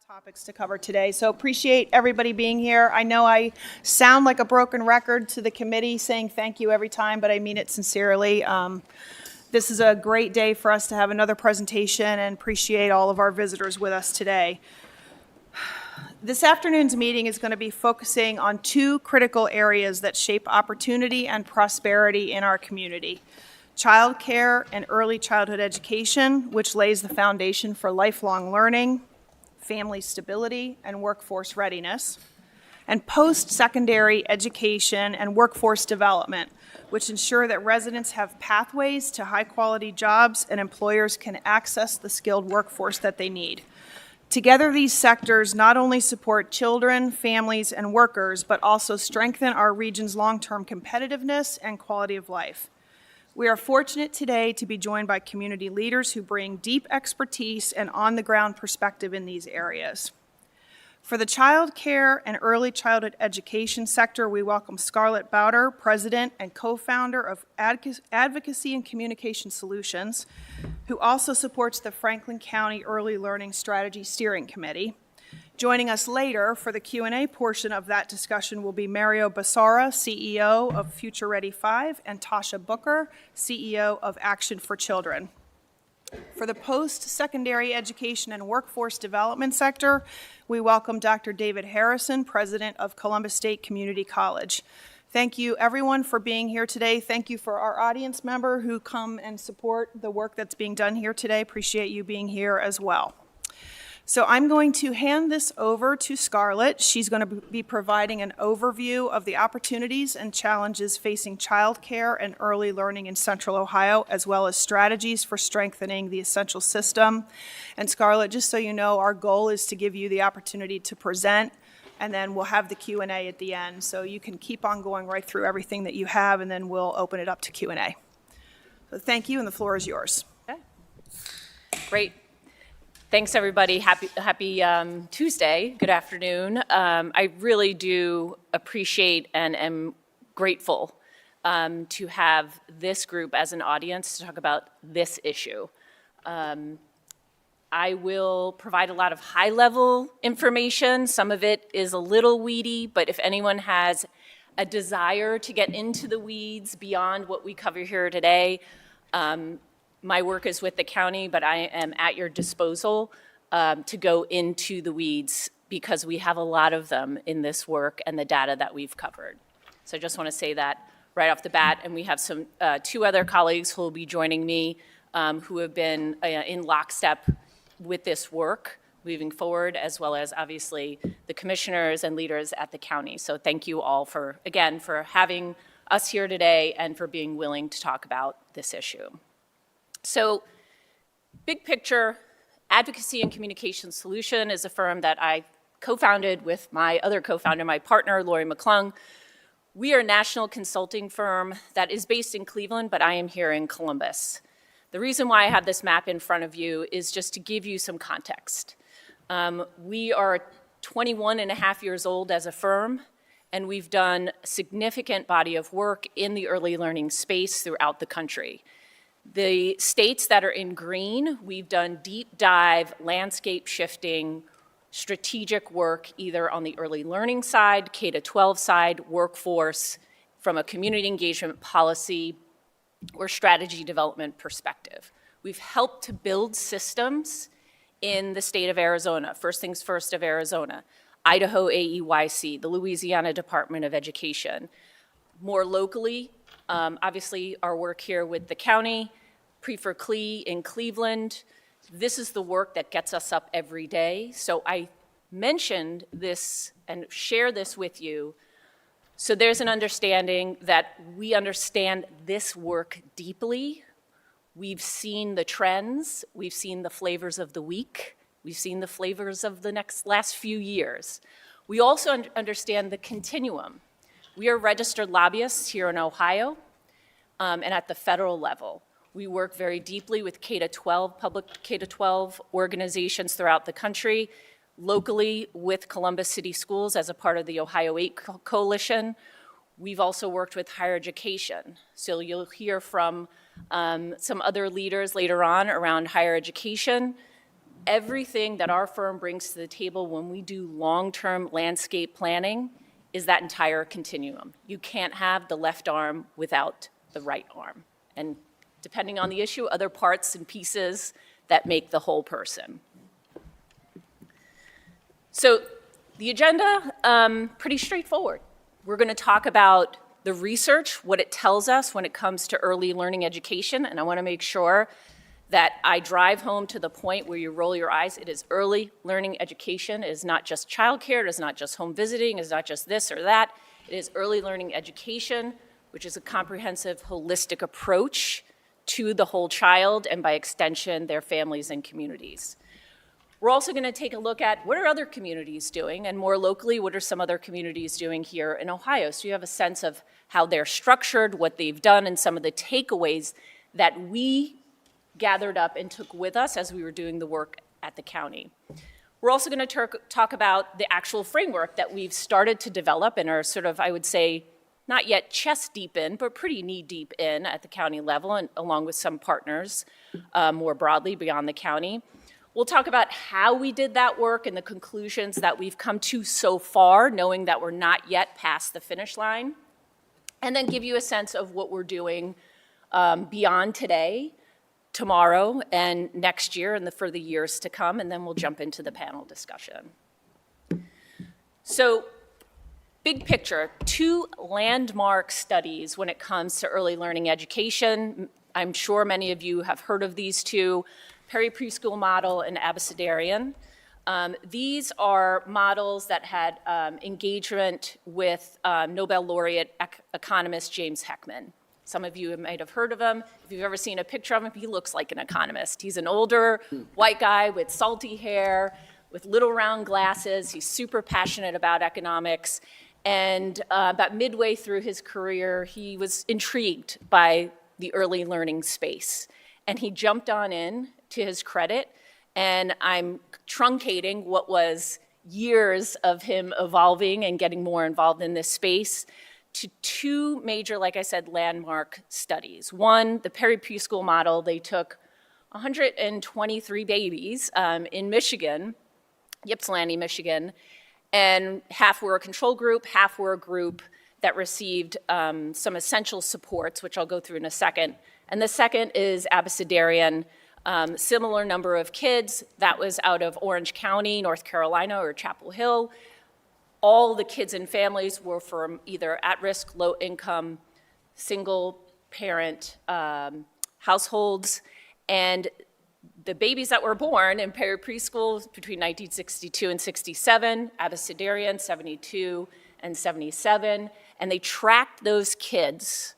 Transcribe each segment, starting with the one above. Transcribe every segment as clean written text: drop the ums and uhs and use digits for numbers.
topics to cover today, so appreciate everybody being here. I know I sound like a broken record to the committee saying thank you every time, but I mean it sincerely. This is a great day for us to have another presentation and appreciate all of our visitors with us today. This afternoon's meeting is going to be focusing on two critical areas that shape opportunity and prosperity in our community: child care and early childhood education, which lays the foundation for lifelong learning, family stability, and workforce readiness, and post-secondary education and workforce development, which ensure that residents have pathways to high-quality jobs and employers can access the skilled workforce that they need. Together, these sectors not only support children, families, and workers, but also strengthen our region's long-term competitiveness and quality of life. We are fortunate today to be joined by community leaders who bring deep expertise and on-the-ground perspective in these areas. For the child care and early childhood education sector, we welcome Scarlett Bowder, President and co-founder of Advocacy and Communication Solutions, who also supports the Franklin County Early Learning Strategy Steering Committee. Joining us later for the Q&A portion of that discussion will be Mario Basara, CEO of Future Ready 5, and Tasha Booker, CEO of Action for Children. For the post-secondary education and workforce development sector, we welcome Dr. David Harrison, President of Columbus State Community College. Thank you, everyone, for being here today. Thank you for our audience member who come and support the work that's being done here today. Appreciate you being here as well. So I'm going to hand this over to Scarlett. She's going to be providing an overview of the opportunities and challenges facing childcare and early learning in Central Ohio, as well as strategies for strengthening the essential system. And Scarlett, just so you know, our goal is to give you the opportunity to present, and then we'll have the Q&A at the end. So you can keep on going right through everything that you have, and then we'll open it up to Q&A. So thank you, and the floor is yours. Okay. Great. Thanks, everybody. Happy Tuesday. Good afternoon. I really do appreciate and am grateful to have this group as an audience to talk about this issue. I will provide a lot of high-level information. Some of it is a little weedy, but if anyone has a desire to get into the weeds beyond what we cover here today, my work is with the county, but I am at your disposal to go into the weeds because we have a lot of them in this work and the data that we've covered. So I just want to say that right off the bat, and we have some two other colleagues who will be joining me who have been in lockstep with this work moving forward, as well as obviously the commissioners and leaders at the county. So thank you all for, again, for having us here today and for being willing to talk about this issue. So, big picture, Advocacy and Communication Solution is a firm that I co-founded with my other co-founder, my partner, Lori McClung. We are a national consulting firm that is based in Cleveland, but I am here in Columbus. The reason why I have this map in front of you is just to give you some context. We are 21 and a half years old as a firm, and we've done a significant body of work in the early learning space throughout the country. The states that are in green, we've done deep dive, landscape shifting, strategic work either on the early learning side, K-12 side, workforce, from a community engagement policy or strategy development perspective. We've helped to build systems in the state of Arizona, First Things First of Arizona, Idaho AEYC, the Louisiana Department of Education. More locally, obviously, our work here with the county, Pre-for-Cle in Cleveland. This is the work that gets us up every day. So I mentioned this and share this with you so there's an understanding that we understand this work deeply. We've seen the trends. We've seen the flavors of the week. We've seen the flavors of the last few years. We also understand the continuum. We are registered lobbyists here in Ohio and at the federal level. We work very deeply with K-12, public K-12 organizations throughout the country, locally with Columbus City Schools as a part of the Ohio 8 Coalition. We've also worked with higher education. So you'll hear from some other leaders later on around higher education. everything that our firm brings to the table when we do long-term landscape planning is that entire continuum. You can't have the left arm without the right arm. And depending on the issue, other parts and pieces that make the whole person. So the agenda, pretty straightforward. We're going to talk about the research, what it tells us when it comes to early learning education, and I want to make sure that I drive home to the point where you roll your eyes. It is early learning education. It is not just childcare. It is not just home visiting. It is not just this or that. It is early learning education, which is a comprehensive, holistic approach to the whole child and by extension, their families and communities. We're also going to take a look at what are other communities doing, and more locally, what are some other communities doing here in Ohio, so you have a sense of how they're structured, what they've done, and some of the takeaways that we gathered up and took with us as we were doing the work at the county. We're also going to talk about the actual framework that we've started to develop and are sort of, I would say, not yet chest deep in, but pretty knee deep in at the county level, and along with some partners more broadly beyond the county. We'll talk about how we did that work and the conclusions that we've come to so far, knowing that we're not yet past the finish line, and then give you a sense of what we're doing beyond today, tomorrow, and next year, and for the years to come, and then we'll jump into the panel discussion. So, big picture, 2 landmark studies when it comes to early learning education. I'm sure many of you have heard of these 2. Perry Preschool Model and Abecedarian. These are models that had engagement with Nobel laureate economist James Heckman. Some of you might have heard of him. If you've ever seen a picture of him, he looks like an economist. He's an older white guy with salty hair, with little round glasses. He's super passionate about economics. And about midway through his career, he was intrigued by the early learning space. And he jumped on in, to his credit, and I'm truncating what was years of him evolving and getting more involved in this space to 2 major, like I said, landmark studies. One, the Perry Preschool Model. They took 123 babies in Michigan, Ypsilanti, Michigan, and half were a control group, half were a group that received some essential supports, which I'll go through in a second. And the second is Abecedarian. Similar number of kids. That was out of Orange County, North Carolina, or Chapel Hill. All the kids and families were from either at-risk, low-income, single-parent households. And the babies that were born in Perry Preschool between 1962 and 67, Abecedarian 72 and 77, and they tracked those kids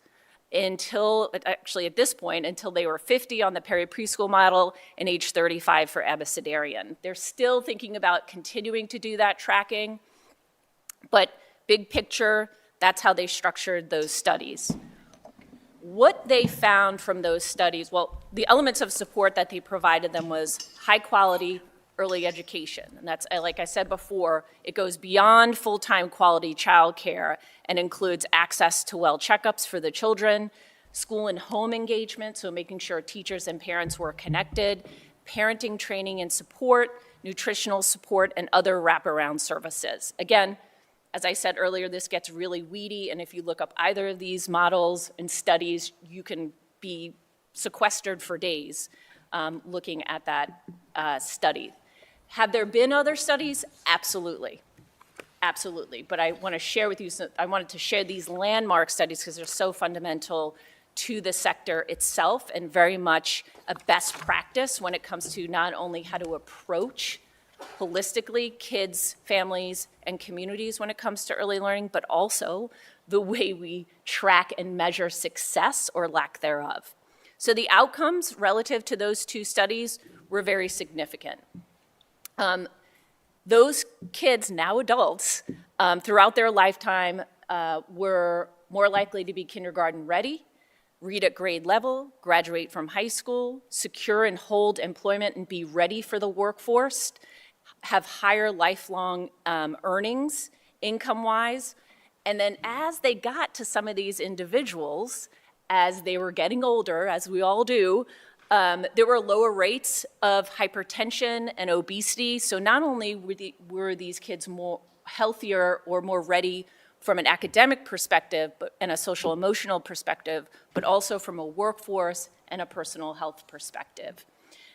until, actually at this point, until they were 50 on the Perry Preschool Model and age 35 for Abecedarian. They're still thinking about continuing to do that tracking, but big picture, that's how they structured those studies. What they found from those studies, well, the elements of support that they provided them was high quality early education. And that's, like I said before, it goes beyond full-time quality childcare and includes access to well checkups for the children, school and home engagement, so making sure teachers and parents were connected, parenting training and support, nutritional support, and other wraparound services. Again, as I said earlier, this gets really weedy, and if you look up either of these models and studies, you can be sequestered for days looking at that study. Have there been other studies? Absolutely. Absolutely. But I want to share with you, I wanted to share these landmark studies because they're so fundamental to the sector itself and very much a best practice when it comes to not only how to approach holistically kids, families, and communities when it comes to early learning, but also the way we track and measure success or lack thereof. So the outcomes relative to those 2 studies were very significant. Those kids, now adults, throughout their lifetime were more likely to be kindergarten ready, read at grade level, graduate from high school, secure and hold employment and be ready for the workforce, have higher lifelong earnings, income-wise. And then as they got to some of these individuals, as they were getting older, as we all do, There were lower rates of hypertension and obesity, so not only were these kids more healthier or more ready from an academic perspective and a social emotional perspective, but also from a workforce and a personal health perspective.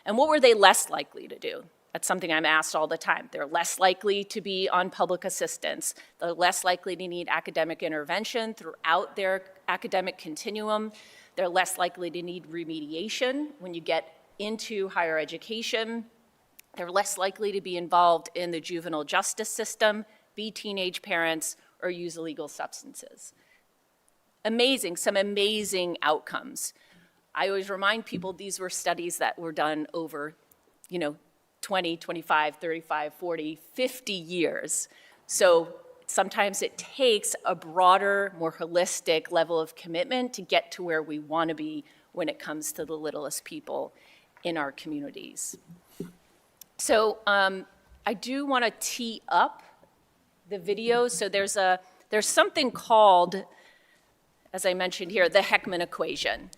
And what were they less likely to do? That's something I'm asked all the time. They're less likely to be on public assistance. They're less likely to need academic intervention throughout their academic continuum. They're less likely to need remediation when you get into higher education. They're less likely to be involved in the juvenile justice system, be teenage parents, or use illegal substances. Some amazing outcomes. I always remind people these were studies that were done over, 20, 25, 35, 40, 50 years. So sometimes it takes a broader, more holistic level of commitment to get to where we want to be when it comes to the littlest people in our communities. So I do want to tee up the video. So there's something called, as I mentioned here, the Heckman equation.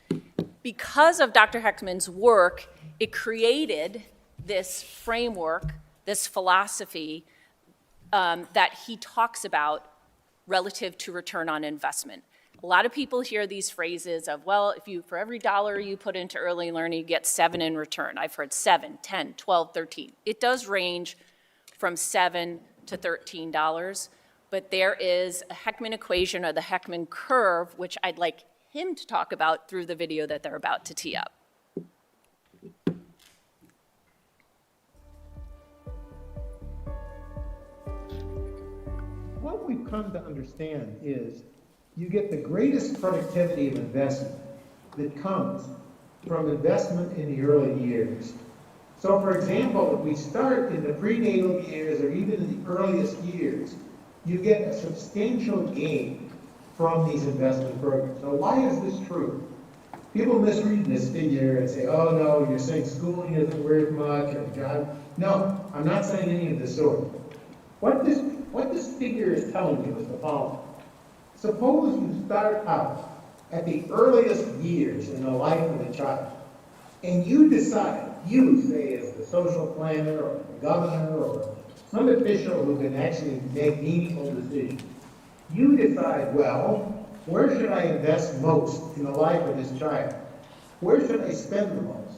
Because of Dr. Heckman's work, it created this framework, this philosophy that he talks about relative to return on investment. A lot of people hear these phrases of, well, for every dollar you put into early learning, you get 7 in return. I've heard 7, 10, 12, 13. It does range from $7 to $13, but there is a Heckman equation or the Heckman curve, which I'd like him to talk about through the video that they're about to tee up. What we've come to understand is you get the greatest productivity of investment that comes from investment in the early years. So for example, if we start in the prenatal years or even in the earliest years, you get a substantial gain from these investment programs. Now why is this true? People misread this figure and say, oh no, you're saying schooling isn't worth much, or God. No, I'm not saying any of the sort. What this figure is telling you is the following. Suppose you start out at the earliest years in the life of a child, and you decide, you say as the social planner or the governor or some official who can actually make meaningful decisions, you decide, well, where should I invest most in the life of this child? Where should I spend the most?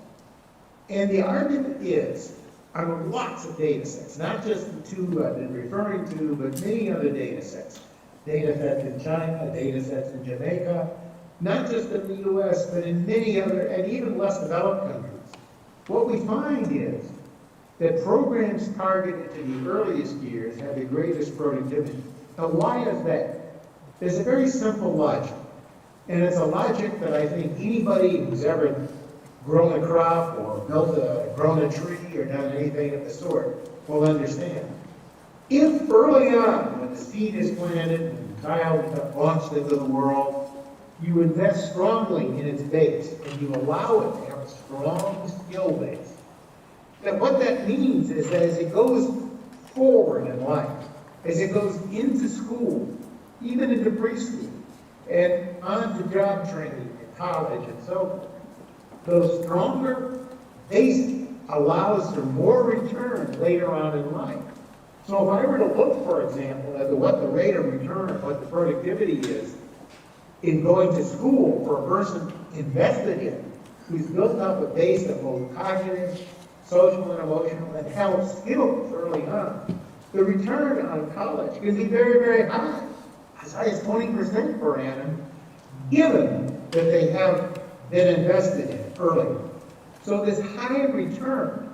And the argument is, on lots of data sets, not just the two I've been referring to, but many other data sets. Data sets in China, data sets in Jamaica, not just in the US, but in many other, and even less developed countries. What we find is that programs targeted to the earliest years have the greatest productivity. Now, why is that? There's a very simple logic, and it's a logic that I think anybody who's ever grown a crop or grown a tree or done anything of the sort will understand. If early on, when the seed is planted and the child is launched into the world, you invest strongly in its base and you allow it to have a strong skill base, then what that means is that as it goes forward in life, as it goes into school, even into preschool, and on to job training and college and so forth, the stronger base allows for more return later on in life. So if I were to look, for example, at what the rate of return, what the productivity is in going to school for a person invested in, who's built up a base of both cognitive, social and emotional, and health skills early on, the return on college can be very, very high, as high as 20% per annum, given that they have been invested in early. So this high return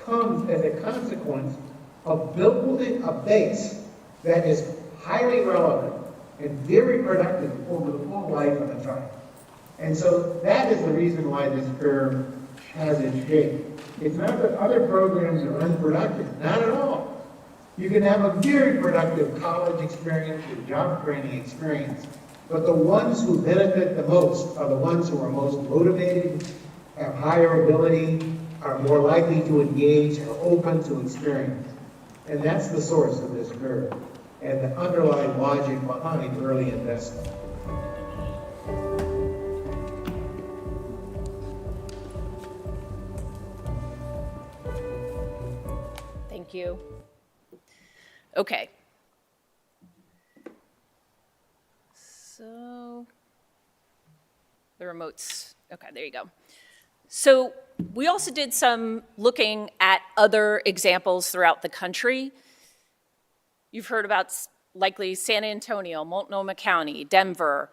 comes as a consequence of building a base that is highly relevant and very productive over the full life of a child. And so that is the reason why this curve has its shape. It's not that other programs are unproductive, not at all. You can have a very productive college experience and job training experience, but the ones who benefit the most are the ones who are most motivated, have higher ability, are more likely to engage, are open to experience. And that's the source of this curve and the underlying logic behind early investment. you. Okay. So, the remotes, okay, there you go. So we also did some looking at other examples throughout the country. You've heard about likely San Antonio, Multnomah County, Denver,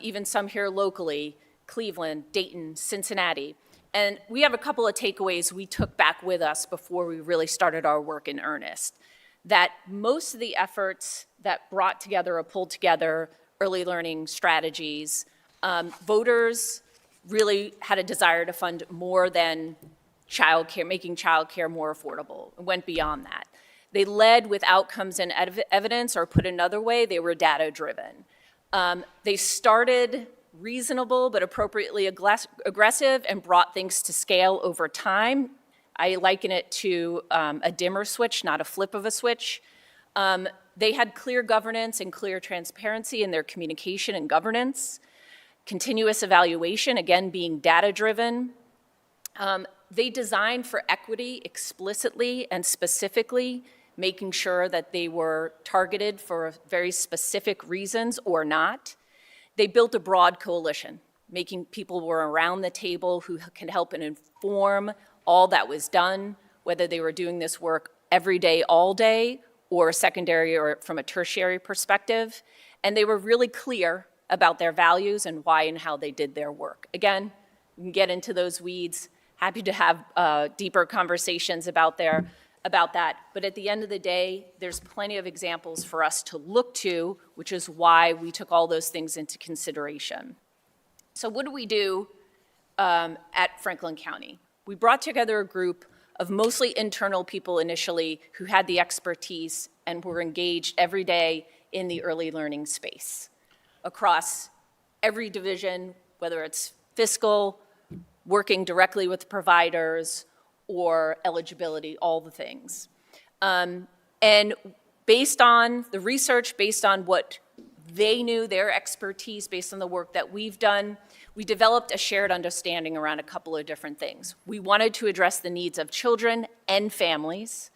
even some here locally, Cleveland, Dayton, Cincinnati. And we have a couple of takeaways we took back with us before we really started our work in earnest. That most of the efforts that brought together or pulled together early learning strategies, voters really had a desire to fund more than childcare, making childcare more affordable, and went beyond that. They led with outcomes and evidence, or put another way, they were data-driven. They started reasonable but appropriately aggressive and brought things to scale over time. I liken it to a dimmer switch, not a flip of a switch. They had clear governance and clear transparency in their communication and governance. Continuous evaluation, again, being data-driven. They designed for equity explicitly and specifically, making sure that they were targeted for very specific reasons or not. They built a broad coalition, making people were around the table who can help and inform all that was done, whether they were doing this work every day, all day, or secondary or from a tertiary perspective. And they were really clear about their values and why and how they did their work. Again, we can get into those weeds. Happy to have deeper conversations about that. But at the end of the day, there's plenty of examples for us to look to, which is why we took all those things into consideration. So what do we do at Franklin County? We brought together a group of mostly internal people initially who had the expertise and were engaged every day in the early learning space across every division, whether it's fiscal, working directly with providers, or eligibility, all the things. And based on the research, based on what they knew, their expertise, based on the work that we've done, we developed a shared understanding around a couple of different things. We wanted to address the needs of children and families.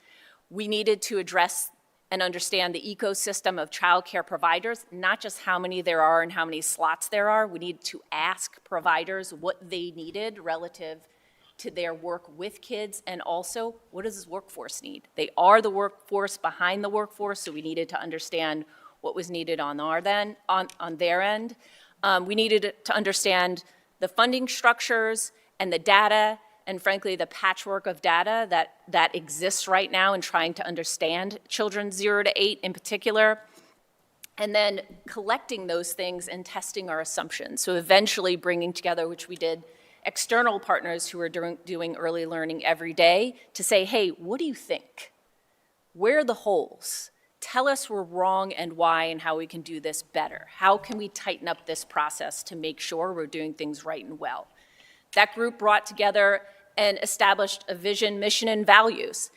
We needed to address and understand the ecosystem of childcare providers, not just how many there are and how many slots there are. We needed to ask providers what they needed relative to their work with kids, and also, what does this workforce need? They are the workforce behind the workforce, so we needed to understand what was needed on their end. We needed to understand the funding structures and the data, and frankly, the patchwork of data that exists right now in trying to understand children 0 to 8 in particular, and then collecting those things and testing our assumptions. So eventually bringing together, which we did, external partners who are doing early learning every day to say, hey, what do you think? Where are the holes? Tell us we're wrong and why and how we can do this better. How can we tighten up this process to make sure we're doing things right and well? That group brought together and established a vision, mission, and values.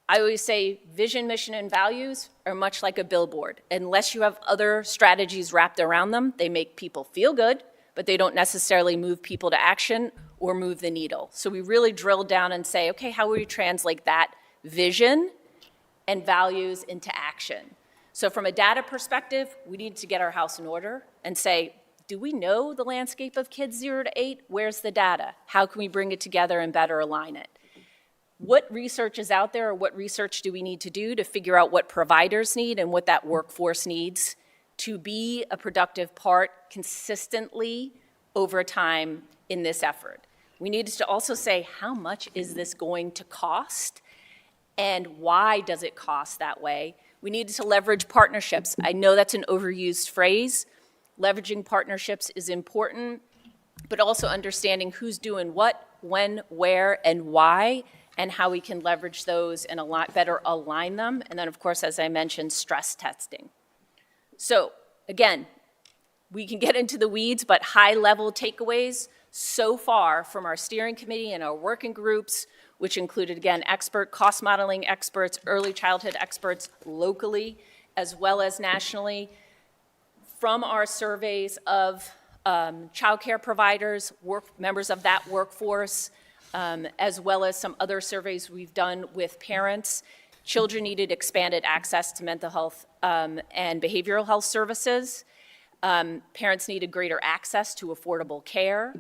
I always say vision, mission, and values are much like a billboard. Unless you have other strategies wrapped around them, they make people feel good, but they don't necessarily move people to action or move the needle. So we really drilled down and say, okay, how would we translate that vision and values into action? So from a data perspective, we need to get our house in order and say, do we know the landscape of kids 0 to 8? Where's the data? How can we bring it together and better align it? What research is out there, or what research do we need to do to figure out what providers need and what that workforce needs to be a productive part consistently over time in this effort? We needed to also say, how much is this going to cost? And why does it cost that way? We needed to leverage partnerships. I know that's an overused phrase. Leveraging partnerships is important, but also understanding who's doing what, when, where, and why, and how we can leverage those and a lot better align them. And then, of course, as I mentioned, stress testing. So, again, we can get into the weeds, but high-level takeaways so far from our steering committee and our working groups, which included, again, cost modeling experts, early childhood experts locally, as well as nationally, from our surveys of childcare providers, members of that workforce, as well as some other surveys we've done with parents. Children needed expanded access to mental health and behavioral health services. Parents needed greater access to affordable care.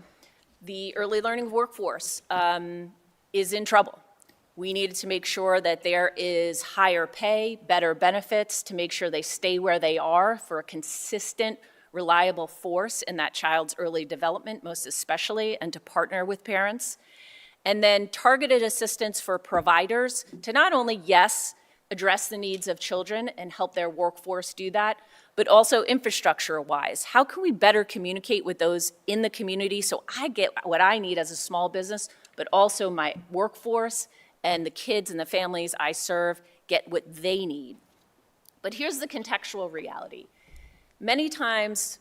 The early learning workforce is in trouble. We needed to make sure that there is higher pay, better benefits, to make sure they stay where they are for a consistent, reliable force in that child's early development, most especially, and to partner with parents. And then targeted assistance for providers to not only, yes, address the needs of children and help their workforce do that, but also infrastructure-wise. How can we better communicate with those in the community so I get what I need as a small business, but also my workforce and the kids and the families I serve get what they need? But here's the contextual reality. Many times,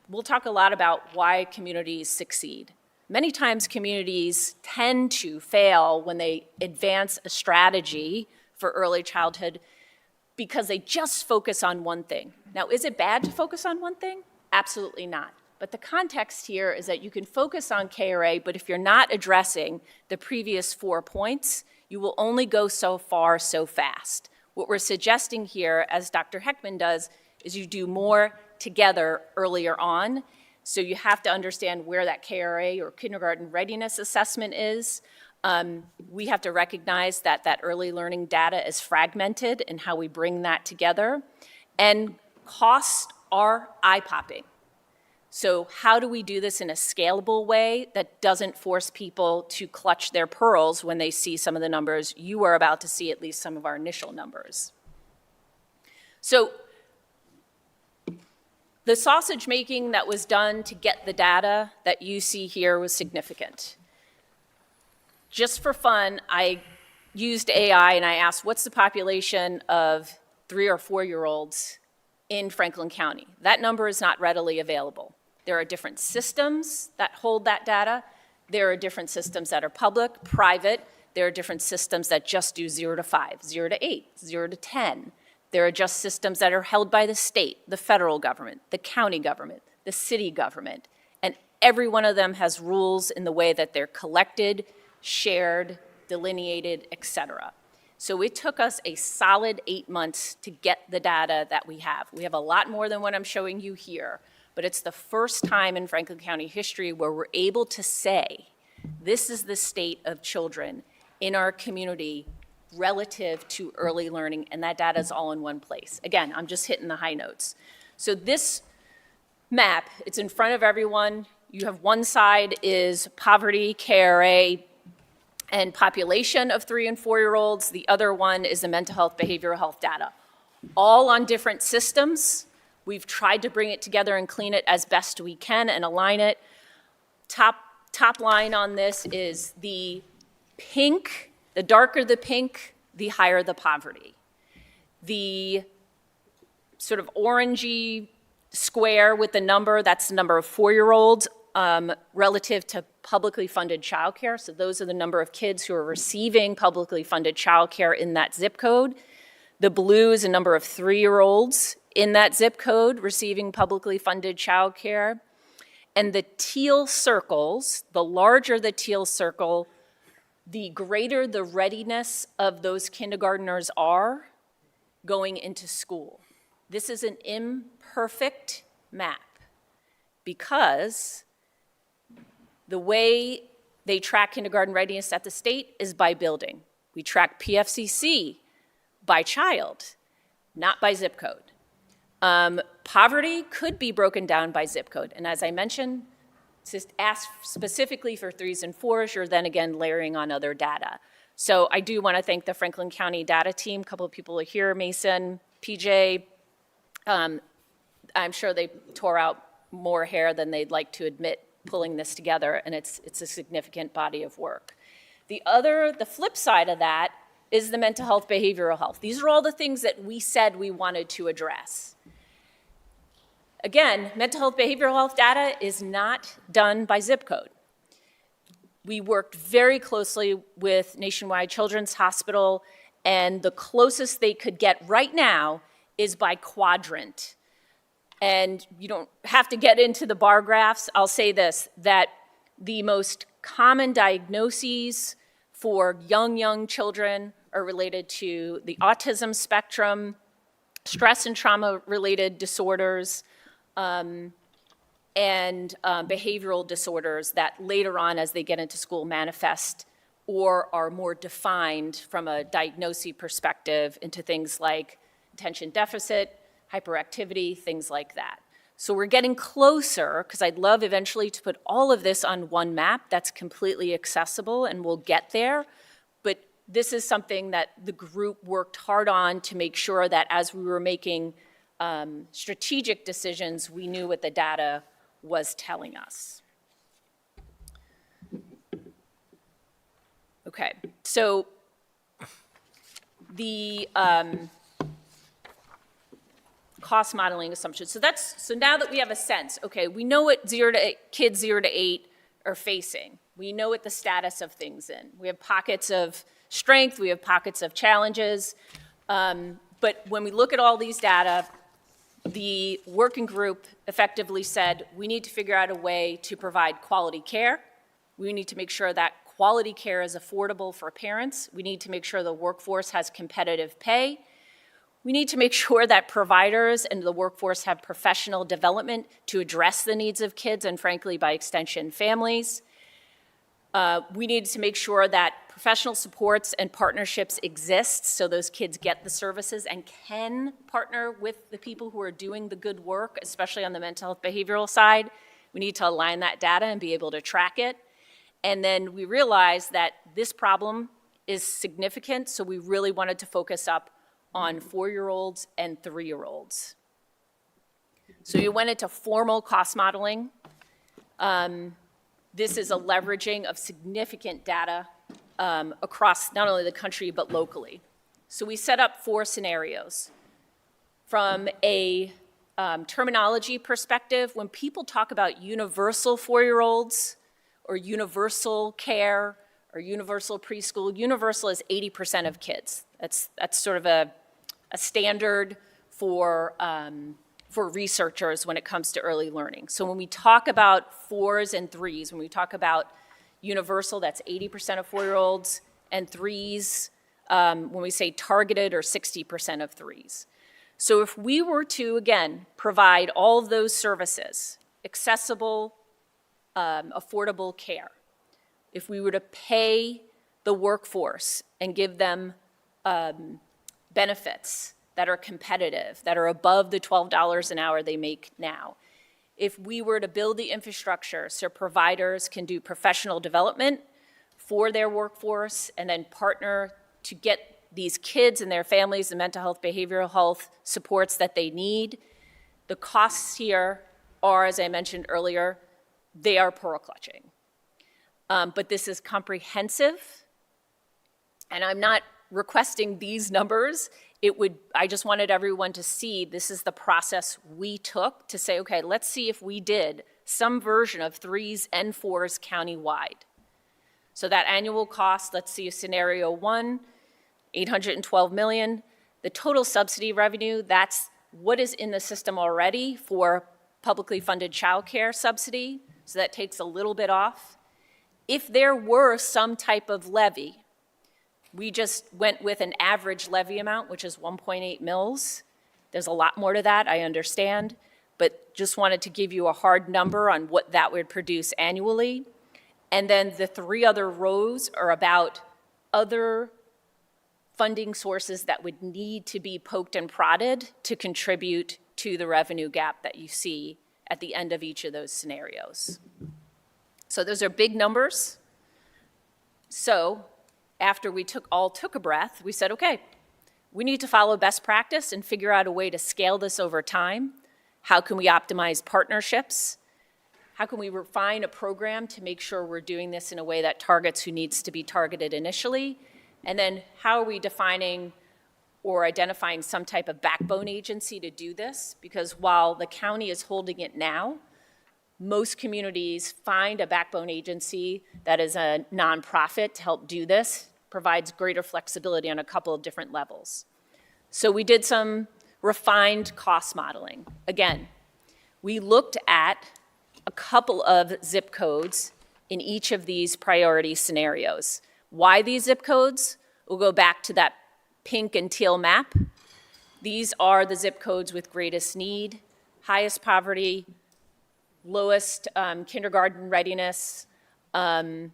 we'll talk a lot about why communities succeed. Many times communities tend to fail when they advance a strategy for early childhood because they just focus on one thing. Now, is it bad to focus on one thing? Absolutely not. But the context here is that you can focus on KRA, but if you're not addressing the previous 4 points, you will only go so far so fast. What we're suggesting here, as Dr. Heckman does, is you do more together earlier on. So you have to understand where that KRA or kindergarten readiness assessment is. We have to recognize that that early learning data is fragmented and how we bring that together. And costs are eye-popping. So how do we do this in a scalable way that doesn't force people to clutch their pearls when they see some of the numbers? You are about to see at least some of our initial numbers. So the sausage making that was done to get the data that you see here was significant. Just for fun, I used AI and I asked, what's the population of 3 or 4-year-olds in Franklin County? That number is not readily available. There are different systems that hold that data. There are different systems that are public, private. There are different systems that just do 0 to 5, 0 to 8, 0 to 10. There are just systems that are held by the state, the federal government, the county government, the city government, and every one of them has rules in the way that they're collected, shared, delineated, et cetera. So it took us a solid 8 months to get the data that we have. We have a lot more than what I'm showing you here, but it's the first time in Franklin County history where we're able to say, this is the state of children in our community relative to early learning, and that data is all in one place. Again, I'm just hitting the high notes. So this map, it's in front of everyone. You have one side is poverty, KRA, and population of 3 and 4-year-olds. The other one is the mental health, behavioral health data. All on different systems. We've tried to bring it together and clean it as best we can and align it. Top line on this is the pink. The darker the pink, the higher the poverty. The sort of orangey square with the number, that's the number of 4-year-olds relative to publicly funded childcare. So those are the number of kids who are receiving publicly funded childcare in that zip code. The blue is a number of 3-year-olds in that zip code receiving publicly funded childcare. And the teal circles, the larger the teal circle, the greater the readiness of those kindergartners are going into school. This is an imperfect map because the way they track kindergarten readiness at the state is by building. We track PFCC by child, not by zip code. Poverty could be broken down by zip code, and as I mentioned, just ask specifically for 3s and 4s, you're then again layering on other data. So I do want to thank the Franklin County data team. A couple of people are here, Mason, PJ. I'm sure they tore out more hair than they'd like to admit pulling this together, and it's a significant body of work. The flip side of that is the mental health, behavioral health. These are all the things that we said we wanted to address. Again, mental health, behavioral health data is not done by zip code. We worked very closely with Nationwide Children's Hospital, and the closest they could get right now is by quadrant. And you don't have to get into the bar graphs. I'll say this, that the most common diagnoses for young children are related to the autism spectrum, stress and trauma-related disorders, and behavioral disorders that later on, as they get into school, manifest or are more defined from a diagnosis perspective into things like attention deficit, hyperactivity, things like that. So we're getting closer, because I'd love eventually to put all of this on one map that's completely accessible, and we'll get there. But this is something that the group worked hard on to make sure that as we were making strategic decisions, we knew what the data was telling us. Okay, so the cost modeling assumptions. So now that we have a sense, okay, we know what kids 0 to 8 are facing. We know what the status of things in. We have pockets of strength, we have pockets of challenges. But when we look at all these data, the working group effectively said, we need to figure out a way to provide quality care. We need to make sure that quality care is affordable for parents. We need to make sure the workforce has competitive pay. We need to make sure that providers and the workforce have professional development to address the needs of kids and, frankly, by extension, families. We need to make sure that professional supports and partnerships exist so those kids get the services and can partner with the people who are doing the good work, especially on the mental health behavioral side. We need to align that data and be able to track it. And then we realized that this problem is significant, so we really wanted to focus up on 4-year-olds and 3-year-olds. So we went into formal cost modeling. This is a leveraging of significant data across not only the country but locally. So we set up 4 scenarios. From a terminology perspective, when people talk about universal 4-year-olds or universal care or universal preschool, universal is 80% of kids. That's sort of a standard for researchers when it comes to early learning. So when we talk about 4s and 3s, when we talk about universal, that's 80% of 4-year-olds, and 3s, when we say targeted, or 60% of 3s. So if we were to, again, provide all of those services, accessible, affordable care, if we were to pay the workforce and give them benefits that are competitive, that are above the $12 an hour they make now, if we were to build the infrastructure so providers can do professional development for their workforce and then partner to get these kids and their families the mental health, behavioral health supports that they need, the costs here are, as I mentioned earlier, they are pearl clutching. But this is comprehensive, and I'm not requesting these numbers. I just wanted everyone to see this is the process we took to say, okay, let's see if we did some version of 3s and 4s countywide. So that annual cost, let's see scenario 1, $812 million. The total subsidy revenue, that's what is in the system already for publicly funded childcare subsidy, so that takes a little bit off. If there were some type of levy, we just went with an average levy amount, which is 1.8 mils. There's a lot more to that, I understand, but just wanted to give you a hard number on what that would produce annually. And then the 3 other rows are about other funding sources that would need to be poked and prodded to contribute to the revenue gap that you see at the end of each of those scenarios. So those are big numbers. So after we took a breath, we said, okay, we need to follow best practice and figure out a way to scale this over time. How can we optimize partnerships? How can we refine a program to make sure we're doing this in a way that targets who needs to be targeted initially? And then how are we defining or identifying some type of backbone agency to do this? Because while the county is holding it now, most communities find a backbone agency that is a nonprofit to help do this, provides greater flexibility on a couple of different levels. So we did some refined cost modeling. Again, we looked at a couple of zip codes in each of these priority scenarios. Why these zip codes? We'll go back to that pink and teal map. These are the zip codes with greatest need, highest poverty, lowest kindergarten readiness, and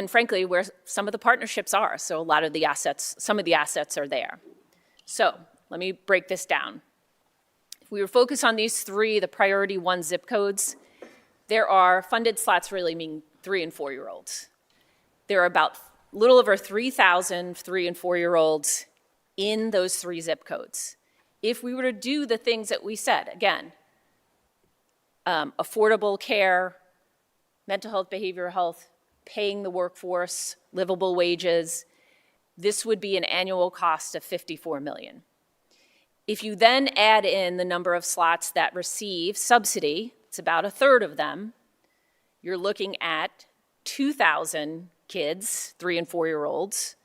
frankly, where some of the partnerships are. So a lot of the assets, some of the assets are there. So let me break this down. If we were focused on these three, the priority 1 zip codes, there are funded slots really mean 3 and 4-year-olds. There are about a little over 3,000 3 and 4-year-olds in those 3 zip codes. If we were to do the things that we said, again, affordable care, mental health, behavioral health, paying the workforce, livable wages, this would be an annual cost of $54 million. If you then add in the number of slots that receive subsidy, it's about a third of them, you're looking at 2,000 kids, 3 and 4-year-olds,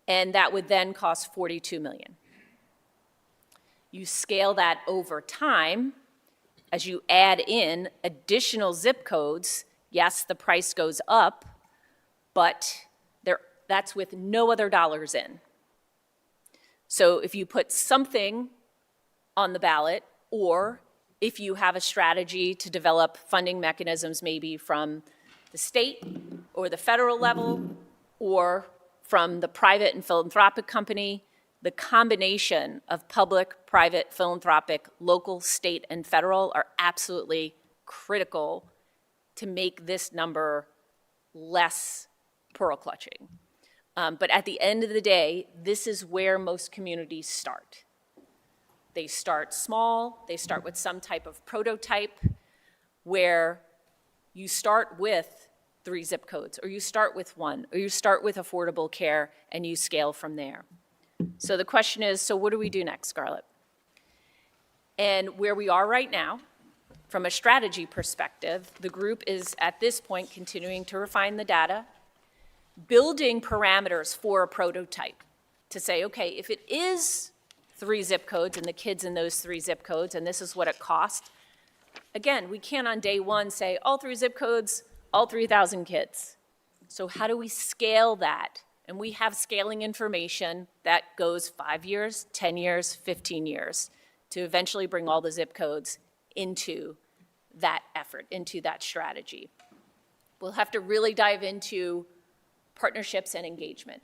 and that would then cost $42 million. You scale that over time, as you add in additional zip codes, yes, the price goes up, but that's with no other dollars in. So if you put something on the ballot, or if you have a strategy to develop funding mechanisms maybe from the state or the federal level or from the private and philanthropic company, the combination of public, private, philanthropic, local, state, and federal are absolutely critical to make this number less pearl clutching. But at the end of the day, this is where most communities start. They start small, they start with some type of prototype where you start with 3 zip codes, or you start with 1, or you start with affordable care, and you scale from there. So the question is, so what do we do next, Scarlett? And where we are right now, from a strategy perspective, the group is at this point continuing to refine the data, building parameters for a prototype to say, okay, if it is 3 zip codes and the kids in those 3 zip codes, and this is what it costs, again, we can't on day 1 say all 3 zip codes, all 3,000 kids. So how do we scale that? And we have scaling information that goes 5 years, 10 years, 15 years to eventually bring all the zip codes into that effort, into that strategy. We'll have to really dive into partnerships and engagement.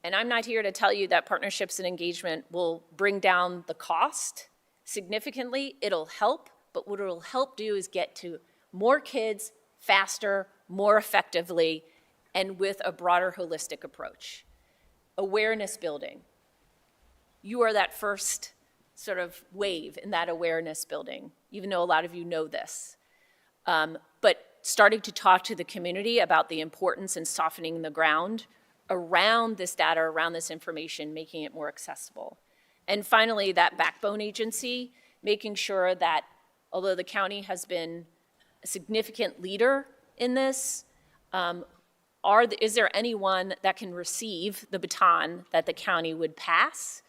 And I'm not here to tell you that partnerships and engagement will bring down the cost significantly. It'll help, but what it'll help do is get to more kids faster, more effectively, and with a broader holistic approach. Awareness building. You are that first sort of wave in that awareness building, even though a lot of you know this. But starting to talk to the community about the importance and softening the ground around this data, around this information, making it more accessible. And finally, that backbone agency, making sure that although the county has been a significant leader in this, is there anyone that can receive the baton that the county would pass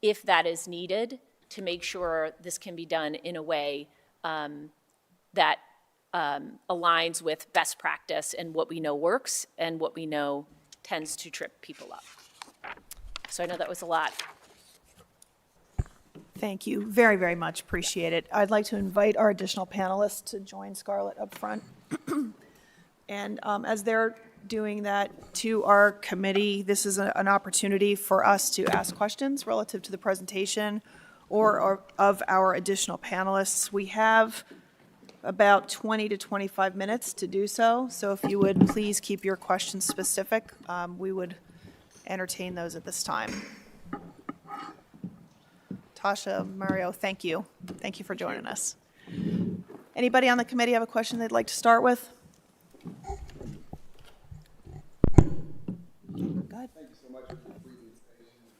if that is needed to make sure this can be done in a way that aligns with best practice and what we know works and what we know tends to trip people up. So I know that was a lot. Thank you very, very much. Appreciate it. I'd like to invite our additional panelists to join Scarlett up front. And as they're doing that to our committee, this is an opportunity for us to ask questions relative to the presentation or of our additional panelists. We have about 20 to 25 minutes to do so. So if you would please keep your questions specific, we would entertain those at this time. Tasha, Mario, thank you. Thank you for joining us. Anybody on the committee have a question they'd like to start with? Go ahead. Thank you so much for your presentation. We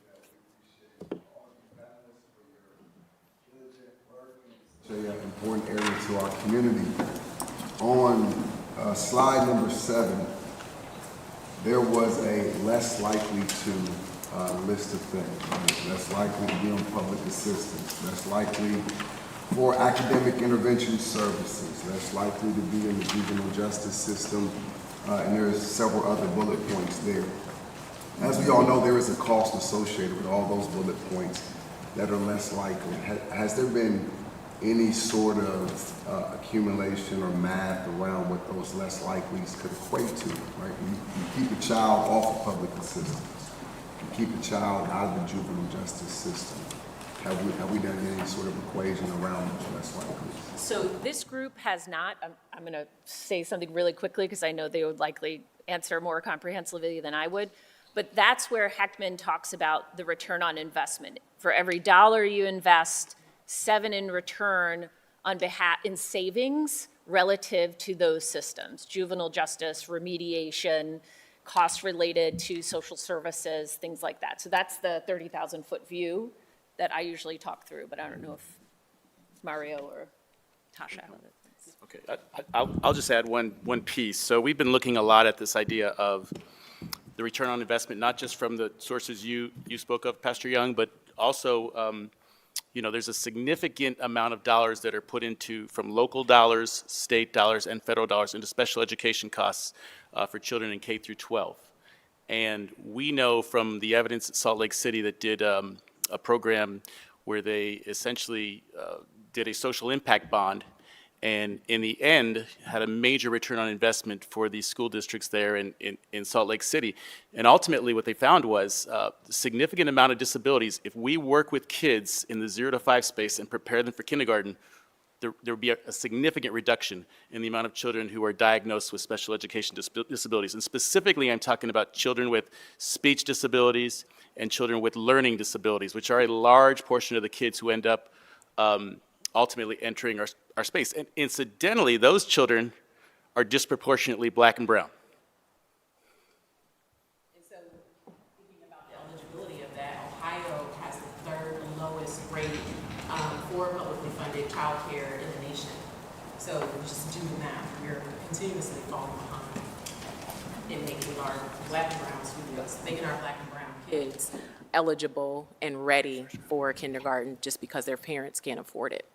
appreciate all of you panelists for your diligent work in such an important area to our community. On slide number 7, there was a less likely to list of things. Less likely to be on public assistance, less likely for academic intervention services, less likely to be in the juvenile justice system, and there's several other bullet points there. As we all know, there is a cost associated with all those bullet points that are less likely. Has there been any sort of accumulation or math around what those less likelies could equate to, right? You keep a child off of public assistance. You keep a child out of the juvenile justice system. Have we done any sort of equation around those less likelies? So this group has not, I'm going to say something really quickly because I know they would likely answer more comprehensively than I would, but that's where Heckman talks about the return on investment. For every dollar you invest, 7 in return in savings relative to those systems, juvenile justice, remediation, costs related to social services, things like that. So that's the 30,000-foot view that I usually talk through, but I don't know if Mario or Tasha have it. Okay, I'll just add one piece. So we've been looking a lot at this idea of the return on investment, not just from the sources you spoke of, Pastor Young, but also, there's a significant amount of dollars that are put into, from local dollars, state dollars, and federal dollars into special education costs for children in K through 12. And we know from the evidence at Salt Lake City that did a program where they essentially did a social impact bond, and in the end had a major return on investment for these school districts there in Salt Lake City. And ultimately what they found was a significant amount of disabilities. If we work with kids in the 0 to 5 space and prepare them for kindergarten, there would be a significant reduction in the amount of children who are diagnosed with special education disabilities. And specifically, I'm talking about children with speech disabilities and children with learning disabilities, which are a large portion of the kids who end up ultimately entering our space. And incidentally, those children are disproportionately Black and brown. And so, thinking about the eligibility of that, Ohio has the 3rd lowest rate for publicly funded childcare in the nation. So just do the math, we're continuously falling behind in making our Black and brown students, making our Black and brown kids eligible and ready for kindergarten just because their parents can't afford it.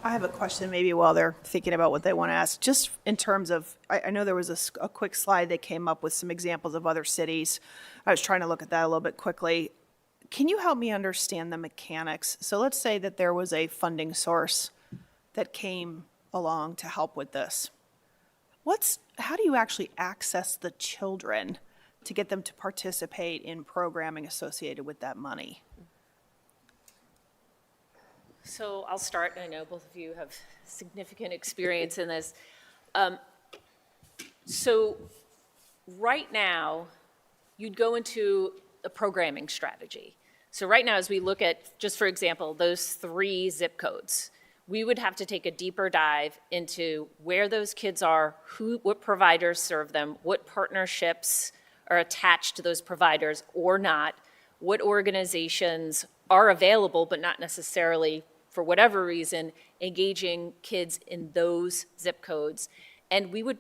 I have a question maybe while they're thinking about what they want to ask, just in terms of, I know there was a quick slide that came up with some examples of other cities. I was trying to look at that a little bit quickly. Can you help me understand the mechanics? So let's say that there was a funding source that came along to help with this. How do you actually access the children to get them to participate in programming associated with that money? So I'll start, and I know both of you have significant experience in this. So right now, you'd go into a programming strategy. So right now, as we look at, just for example, those 3 zip codes, we would have to take a deeper dive into where those kids are, what providers serve them, what partnerships are attached to those providers or not, what organizations are available but not necessarily, for whatever reason, engaging kids in those zip codes. And we would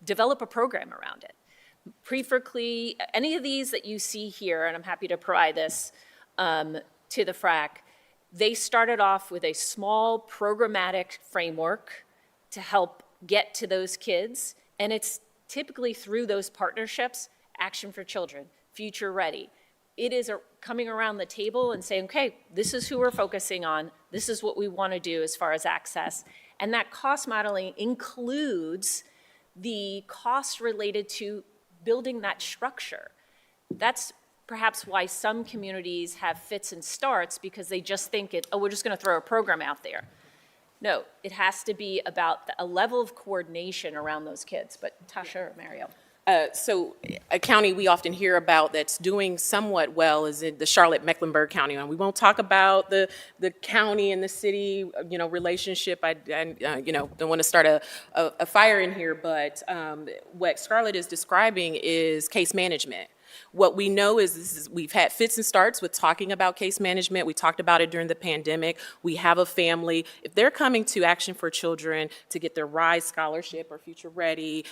develop a program around it. Preferably, any of these that you see here, and I'm happy to provide this to the FRAC, they started off with a small programmatic framework to help get to those kids. And it's typically through those partnerships, Action for Children, Future Ready. It is coming around the table and saying, okay, this is who we're focusing on. This is what we want to do as far as access. And that cost modeling includes the costs related to building that structure. That's perhaps why some communities have fits and starts, because they just think we're just going to throw a program out there. No, it has to be about a level of coordination around those kids. But Tasha or Mario? So a county we often hear about that's doing somewhat well is in the Charlotte-Mecklenburg County. And we won't talk about the county and the city, relationship. I don't want to start a fire in here, but what Scarlett is describing is case management. What we know is we've had fits and starts with talking about case management. We talked about it during the pandemic. We have a family. If they're coming to Action for Children to get their RISE scholarship or Future Ready,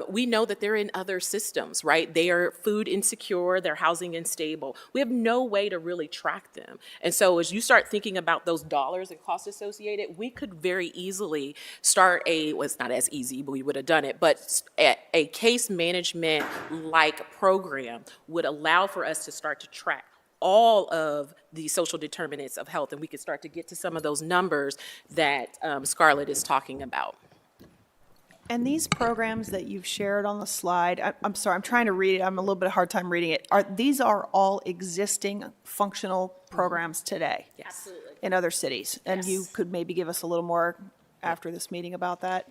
we know that they're in other systems, right? They are food insecure, they're housing unstable. We have no way to really track them. And so as you start thinking about those dollars and costs associated, we could very easily start well, it's not as easy, but we would have done it, but a case management like program would allow for us to start to track all of the social determinants of health, and we could start to get to some of those numbers that Scarlett is talking about. And these programs that you've shared on the slide, I'm sorry, I'm trying to read it, I'm a little bit hard time reading it. These are all existing functional programs today? Yes. Absolutely. In other cities? And you could maybe give us a little more after this meeting about that?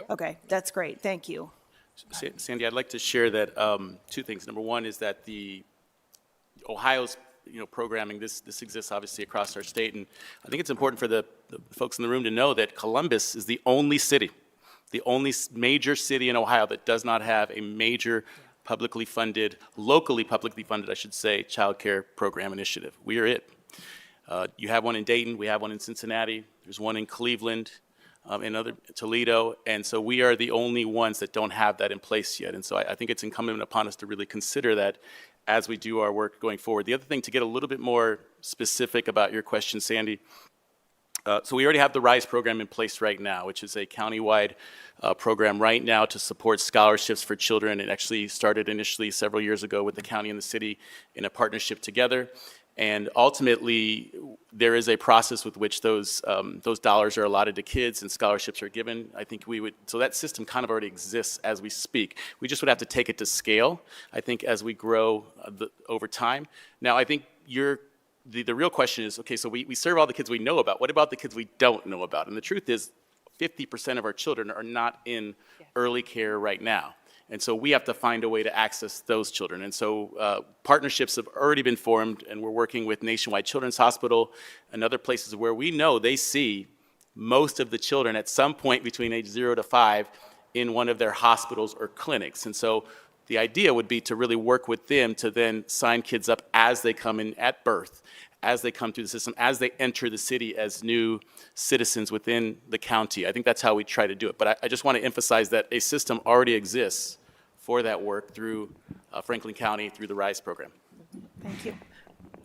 Okay, that's great, thank you. Sandy, I'd like to share that two things. Number one is that the Ohio's programming, this exists obviously across our state, and I think it's important for the folks in the room to know that Columbus is the only major city in Ohio that does not have a major locally publicly funded, I should say, child care program initiative. We are it. You have one in Dayton, we have one in Cincinnati, there's one in Cleveland, Toledo, and so we are the only ones that don't have that in place yet. And so I think it's incumbent upon us to really consider that as we do our work going forward. The other thing, to get a little bit more specific about your question, Sandy, so we already have the RISE program in place right now, which is a countywide program right now to support scholarships for children. It actually started initially several years ago with the county and the city in a partnership together. And ultimately, there is a process with which those dollars are allotted to kids and scholarships are given. I think so that system kind of already exists as we speak. We just would have to take it to scale, I think, as we grow over time. Now, I think the real question is, okay, so we serve all the kids we know about. What about the kids we don't know about? And the truth is, 50% of our children are not in early care right now. And so we have to find a way to access those children. And so partnerships have already been formed, and we're working with Nationwide Children's Hospital and other places where we know they see most of the children at some point between age 0 to 5 in one of their hospitals or clinics. And so the idea would be to really work with them to then sign kids up as they come in at birth, as they come through the system, as they enter the city as new citizens within the county. I think that's how we try to do it. But I just want to emphasize that a system already exists for that work through Franklin County, through the RISE program. Thank you.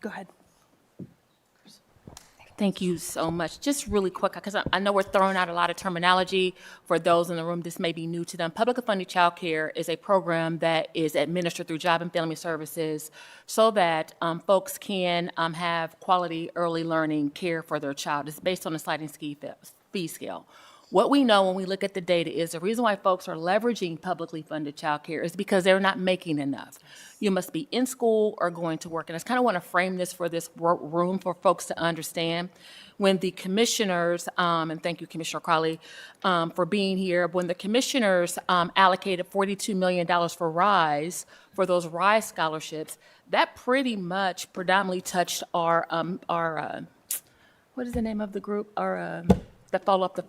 Go ahead. Thank you so much. Just really quick, because I know we're throwing out a lot of terminology for those in the room. This may be new to them. Publicly funded child care is a program that is administered through Job and Family Services so that folks can have quality early learning care for their child. It's based on a sliding fee scale. What we know when we look at the data is the reason why folks are leveraging publicly funded child care is because they're not making enough. You must be in school or going to work. And I kind of want to frame this for this room for folks to understand. When the commissioners, and thank you, Commissioner Crowley, for being here, when the commissioners allocated $42 million for RISE, for those RISE scholarships, that pretty much predominantly touched our what is the name of the group? That follow up the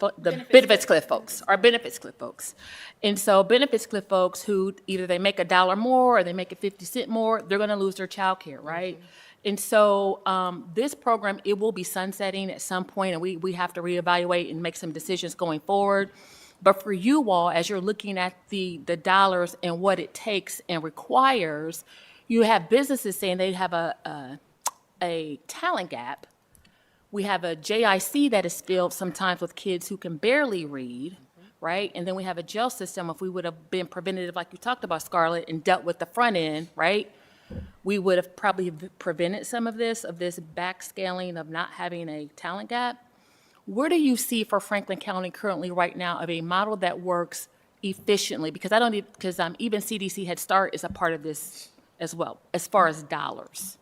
Benefits Cliff folks, our Benefits Cliff folks. And so Benefits Cliff folks who either they make $1 more or they make it 50 cents more, they're gonna lose their child care, right? Mm-hmm. And so this program, it will be sunsetting at some point, and we have to reevaluate and make some decisions going forward. But for you all, as you're looking at the dollars and what it takes and requires, you have businesses saying they have a talent gap. We have a JIC that is filled sometimes with kids who can barely read, right? And then we have a jail system. If we would have been preventative, like you talked about, Scarlett, and dealt with the front end, right? We would have probably prevented some of this backscaling of not having a talent gap. Where do you see for Franklin County currently right now of a model that works efficiently? Because even CDC Head Start is a part of this as well, as far as dollars.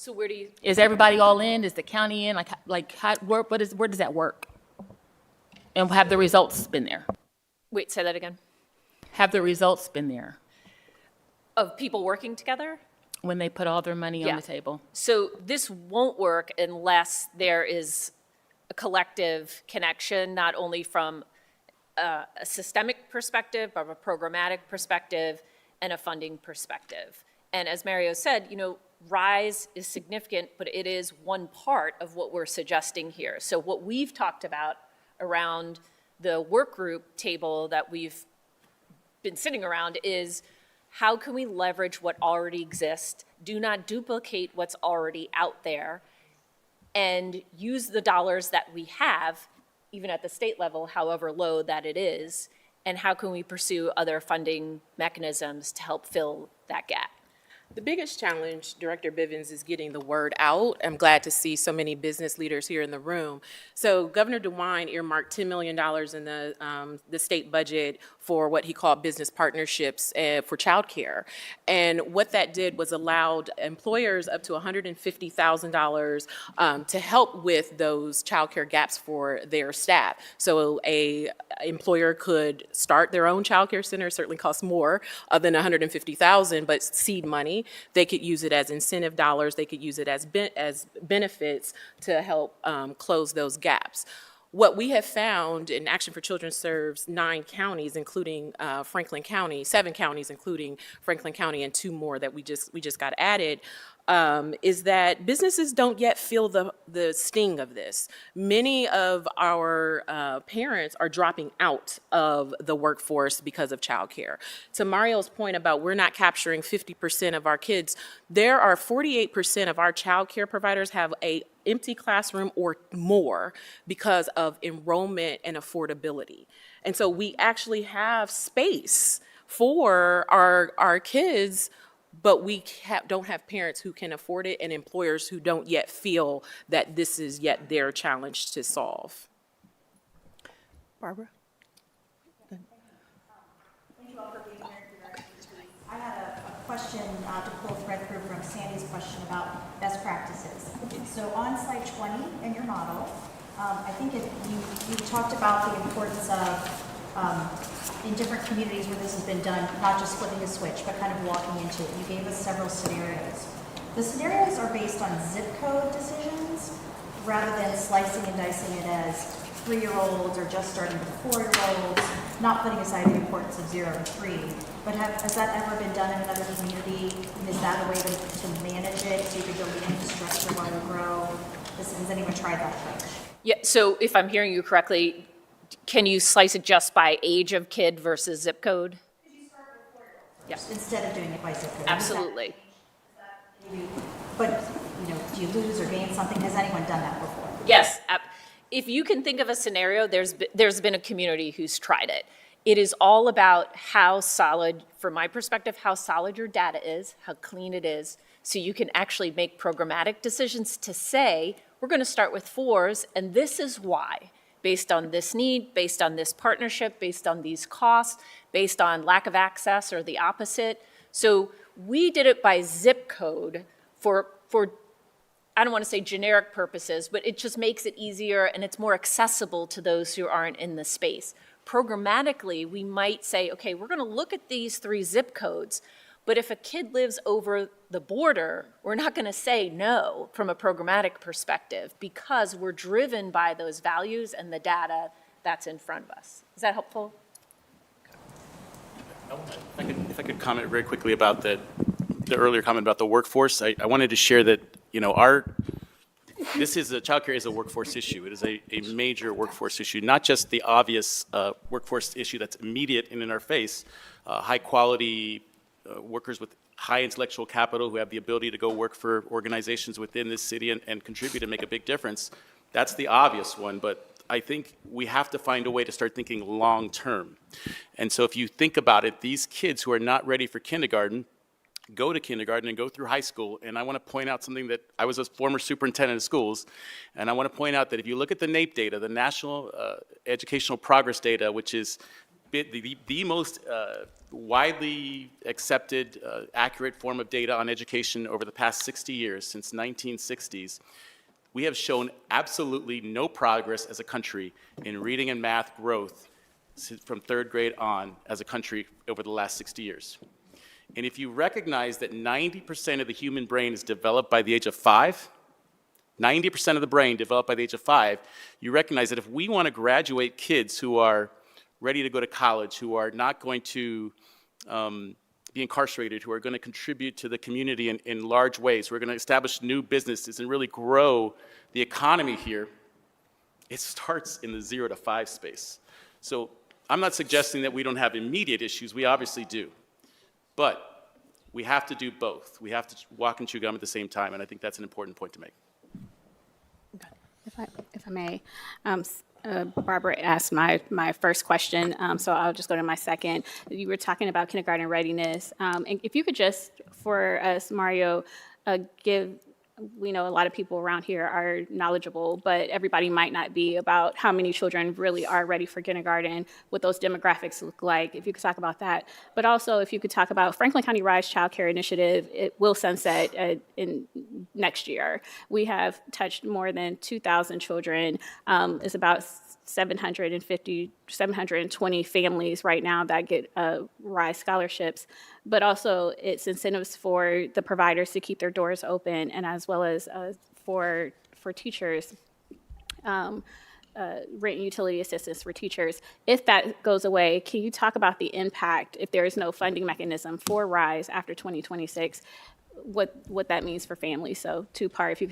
So where do you? Is everybody all in? Is the county in? Where does that work? And have the results been there? Wait, say that again. Have the results been there Of people working together? when they put all their money on the table? So this won't work unless there is a collective connection, not only from a systemic perspective, of a programmatic perspective, and a funding perspective. And as Mario said, RISE is significant, but it is one part of what we're suggesting here. So what we've talked about around the work group table that we've been sitting around is how can we leverage what already exists, do not duplicate what's already out there, and use the dollars that we have, even at the state level, however low that it is, and how can we pursue other funding mechanisms to help fill that gap? The biggest challenge, Director Bivens, is getting the word out. I'm glad to see so many business leaders here in the room. So Governor DeWine earmarked $10 million in the state budget for what he called business partnerships for childcare. And what that did was allowed employers up to $150,000 to help with those childcare gaps for their staff. So a employer could start their own childcare center, certainly costs more than $150,000, but seed money. They could use it as incentive dollars. They could use it as benefits to help close those gaps. What we have found, and Action for Children serves 9 counties, including Franklin County, 7 counties, including Franklin County, and 2 more that we just got added, is that businesses don't yet feel the sting of this. Many of our parents are dropping out of the workforce because of childcare. To Mario's point about we're not capturing 50% of our kids, there are 48% of our childcare providers have a empty classroom or more because of enrollment and affordability. And so we actually have space for our kids, but we don't have parents who can afford it and employers who don't yet feel that this is yet their challenge to solve. Barbara? Thank you all for being here. I had a question to pull thread through from Sandy's question about best practices. So on slide 20 in your model, I think you talked about the importance of in different communities where this has been done, not just flipping a switch, but kind of walking into it. You gave us several scenarios. The scenarios are based on zip code decisions rather than slicing and dicing it as 3-year-olds or just starting with 4-year-olds, not putting aside the importance of 0 to 3. But has that ever been done in another community? And is that a way to manage it so you could build the infrastructure while you grow? Has anyone tried that approach? Yeah, so if I'm hearing you correctly, can you slice it just by age of kid versus zip code? Could you start with 4-year-olds Yes. instead of doing it by zip code? Absolutely. But, do you lose or gain something? Has anyone done that before? Yes. If you can think of a scenario, there's been a community who's tried it. It is all about how solid, from my perspective, how solid your data is, how clean it is, so you can actually make programmatic decisions to say, we're going to start with 4s, and this is why. Based on this need, based on this partnership, based on these costs, based on lack of access or the opposite. So we did it by zip code for I don't want to say generic purposes, but it just makes it easier and it's more accessible to those who aren't in the space. Programmatically, we might say, okay, we're going to look at these 3 zip codes, but if a kid lives over the border, we're not going to say no from a programmatic perspective because we're driven by those values and the data that's in front of us. Is that helpful? If I could comment very quickly about the earlier comment about the workforce, I wanted to share that, childcare is a workforce issue. It is a major workforce issue, not just the obvious workforce issue that's immediate and in our face, high quality workers with high intellectual capital who have the ability to go work for organizations within this city and contribute and make a big difference. That's the obvious one, but I think we have to find a way to start thinking long term. And so if you think about it, these kids who are not ready for kindergarten go to kindergarten and go through high school. And I want to point out something that I was a former superintendent of schools, and I want to point out that if you look at the NAEP data, the National Educational Progress Data, which is the most widely accepted, accurate form of data on education over the past 60 years, since 1960s, we have shown absolutely no progress as a country in reading and math growth from 3rd grade on as a country over the last 60 years. And if you recognize that 90% of the human brain is developed by the age of 5, 90% of the brain developed by the age of 5, you recognize that if we want to graduate kids who are ready to go to college, who are not going to be incarcerated, who are going to contribute to the community in large ways, who are going to establish new businesses and really grow the economy here, it starts in the 0 to 5 space. So I'm not suggesting that we don't have immediate issues. We obviously do. But we have to do both. We have to walk and chew gum at the same time, and I think that's an important point to make. If I may, Barbara asked my first question, so I'll just go to my second. You were talking about kindergarten readiness. And if you could just, for us, Mario, give, we know a lot of people around here are knowledgeable, but everybody might not be, about how many children really are ready for kindergarten, what those demographics look like, if you could talk about that. But also, if you could talk about Franklin County Rise Child Care Initiative. It will sunset in next year. We have touched more than 2,000 children. It's about 720 families right now that get RISE scholarships, but also it's incentives for the providers to keep their doors open, and as well as for teachers, rent and utility assistance for teachers. If that goes away, can you talk about the impact, if there is no funding mechanism for RISE after 2026, what that means for families? So two-part, if you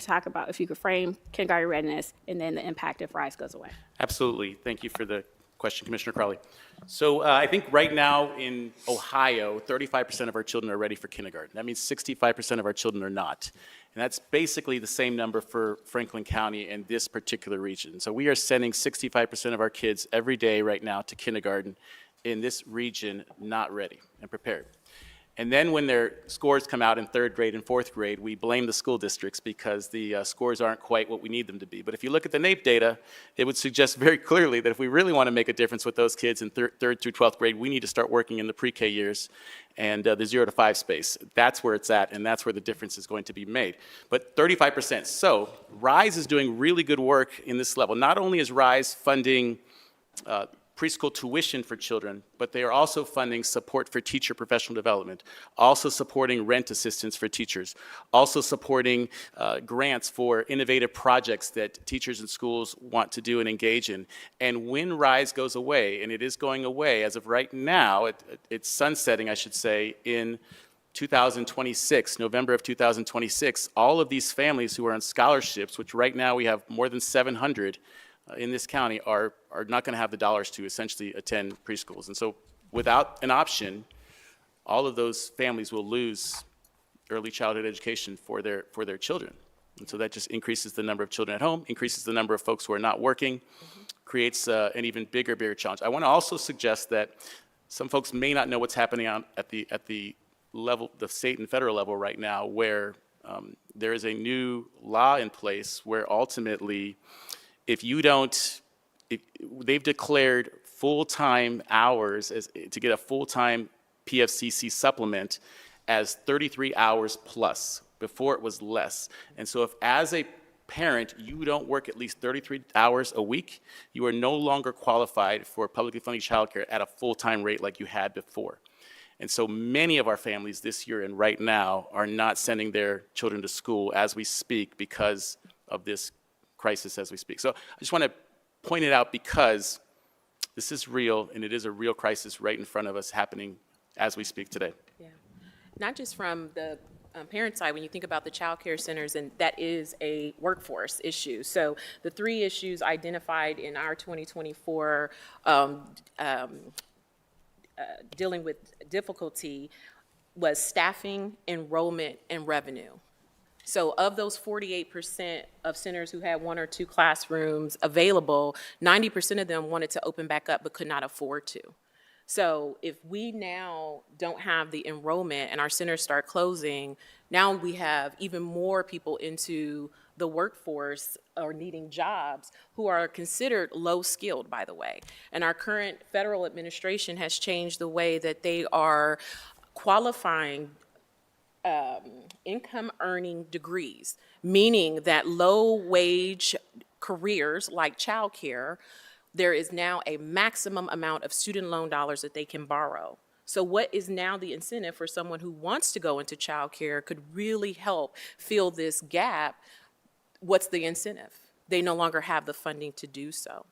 could frame kindergarten readiness and then the impact if RISE goes away. Absolutely. Thank you for the question, Commissioner Crowley. So I think right now in Ohio, 35% of our children are ready for kindergarten. That means 65% of our children are not. And that's basically the same number for Franklin County and this particular region. So we are sending 65% of our kids every day right now to kindergarten in this region not ready and prepared. And then when their scores come out in 3rd grade and 4th grade, we blame the school districts because the scores aren't quite what we need them to be. But if you look at the NAEP data, it would suggest very clearly that if we really want to make a difference with those kids in 3rd through 12th grade, we need to start working in the pre-K years and the 0 to 5 space. That's where it's at, and that's where the difference is going to be made. But 35%. So RISE is doing really good work in this level. Not only is RISE funding preschool tuition for children, but they are also funding support for teacher professional development, also supporting rent assistance for teachers, also supporting grants for innovative projects that teachers and schools want to do and engage in. And when RISE goes away, and it is going away as of right now, it's sunsetting, I should say, in 2026, November of 2026, all of these families who are on scholarships, which right now we have more than 700, in this county are not going to have the dollars to essentially attend preschools. And so without an option, all of those families will lose early childhood education for their children. And so that just increases the number of children at home, increases the number of folks who are not working, creates an even bigger challenge. I want to also suggest that some folks may not know what's happening at the level, the state and federal level right now, where there is a new law in place where ultimately, if they've declared full-time hours to get a full-time PFCC supplement as 33 hours plus. Before it was less. And so if as a parent you don't work at least 33 hours a week, you are no longer qualified for publicly funded childcare at a full-time rate like you had before. And so many of our families this year and right now are not sending their children to school as we speak because of this crisis as we speak. So I just want to point it out because this is real, and it is a real crisis right in front of us happening as we speak today. Yeah, not just from the parent side, when you think about the child care centers, and that is a workforce issue. So the 3 issues identified in our 2024 dealing with difficulty was staffing, enrollment, and revenue. So of those 48% of centers who had 1 or 2 classrooms available, 90% of them wanted to open back up but could not afford to. So if we now don't have the enrollment and our centers start closing, now we have even more people into the workforce or needing jobs who are considered low-skilled, by the way. And our current federal administration has changed the way that they are qualifying income-earning degrees, meaning that low-wage careers like childcare, there is now a maximum amount of student loan dollars that they can borrow. So what is now the incentive for someone who wants to go into childcare could really help fill this gap? What's the incentive? They no longer have the funding to do so.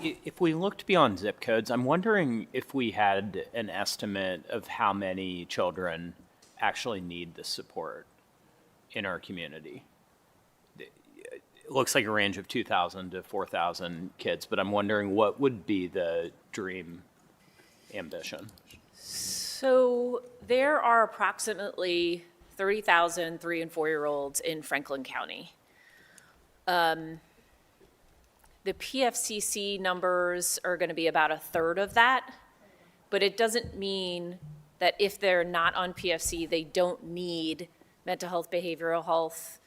If we looked beyond zip codes, I'm wondering if we had an estimate of how many children actually need this support in our community. It looks like a range of 2,000 to 4,000 kids, but I'm wondering what would be the dream ambition? So there are approximately 30,000 3- and 4-year-olds in Franklin County. The PFCC numbers are going to be about a third of that, but it doesn't mean that if they're not on PFC, they don't need mental health, behavioral health.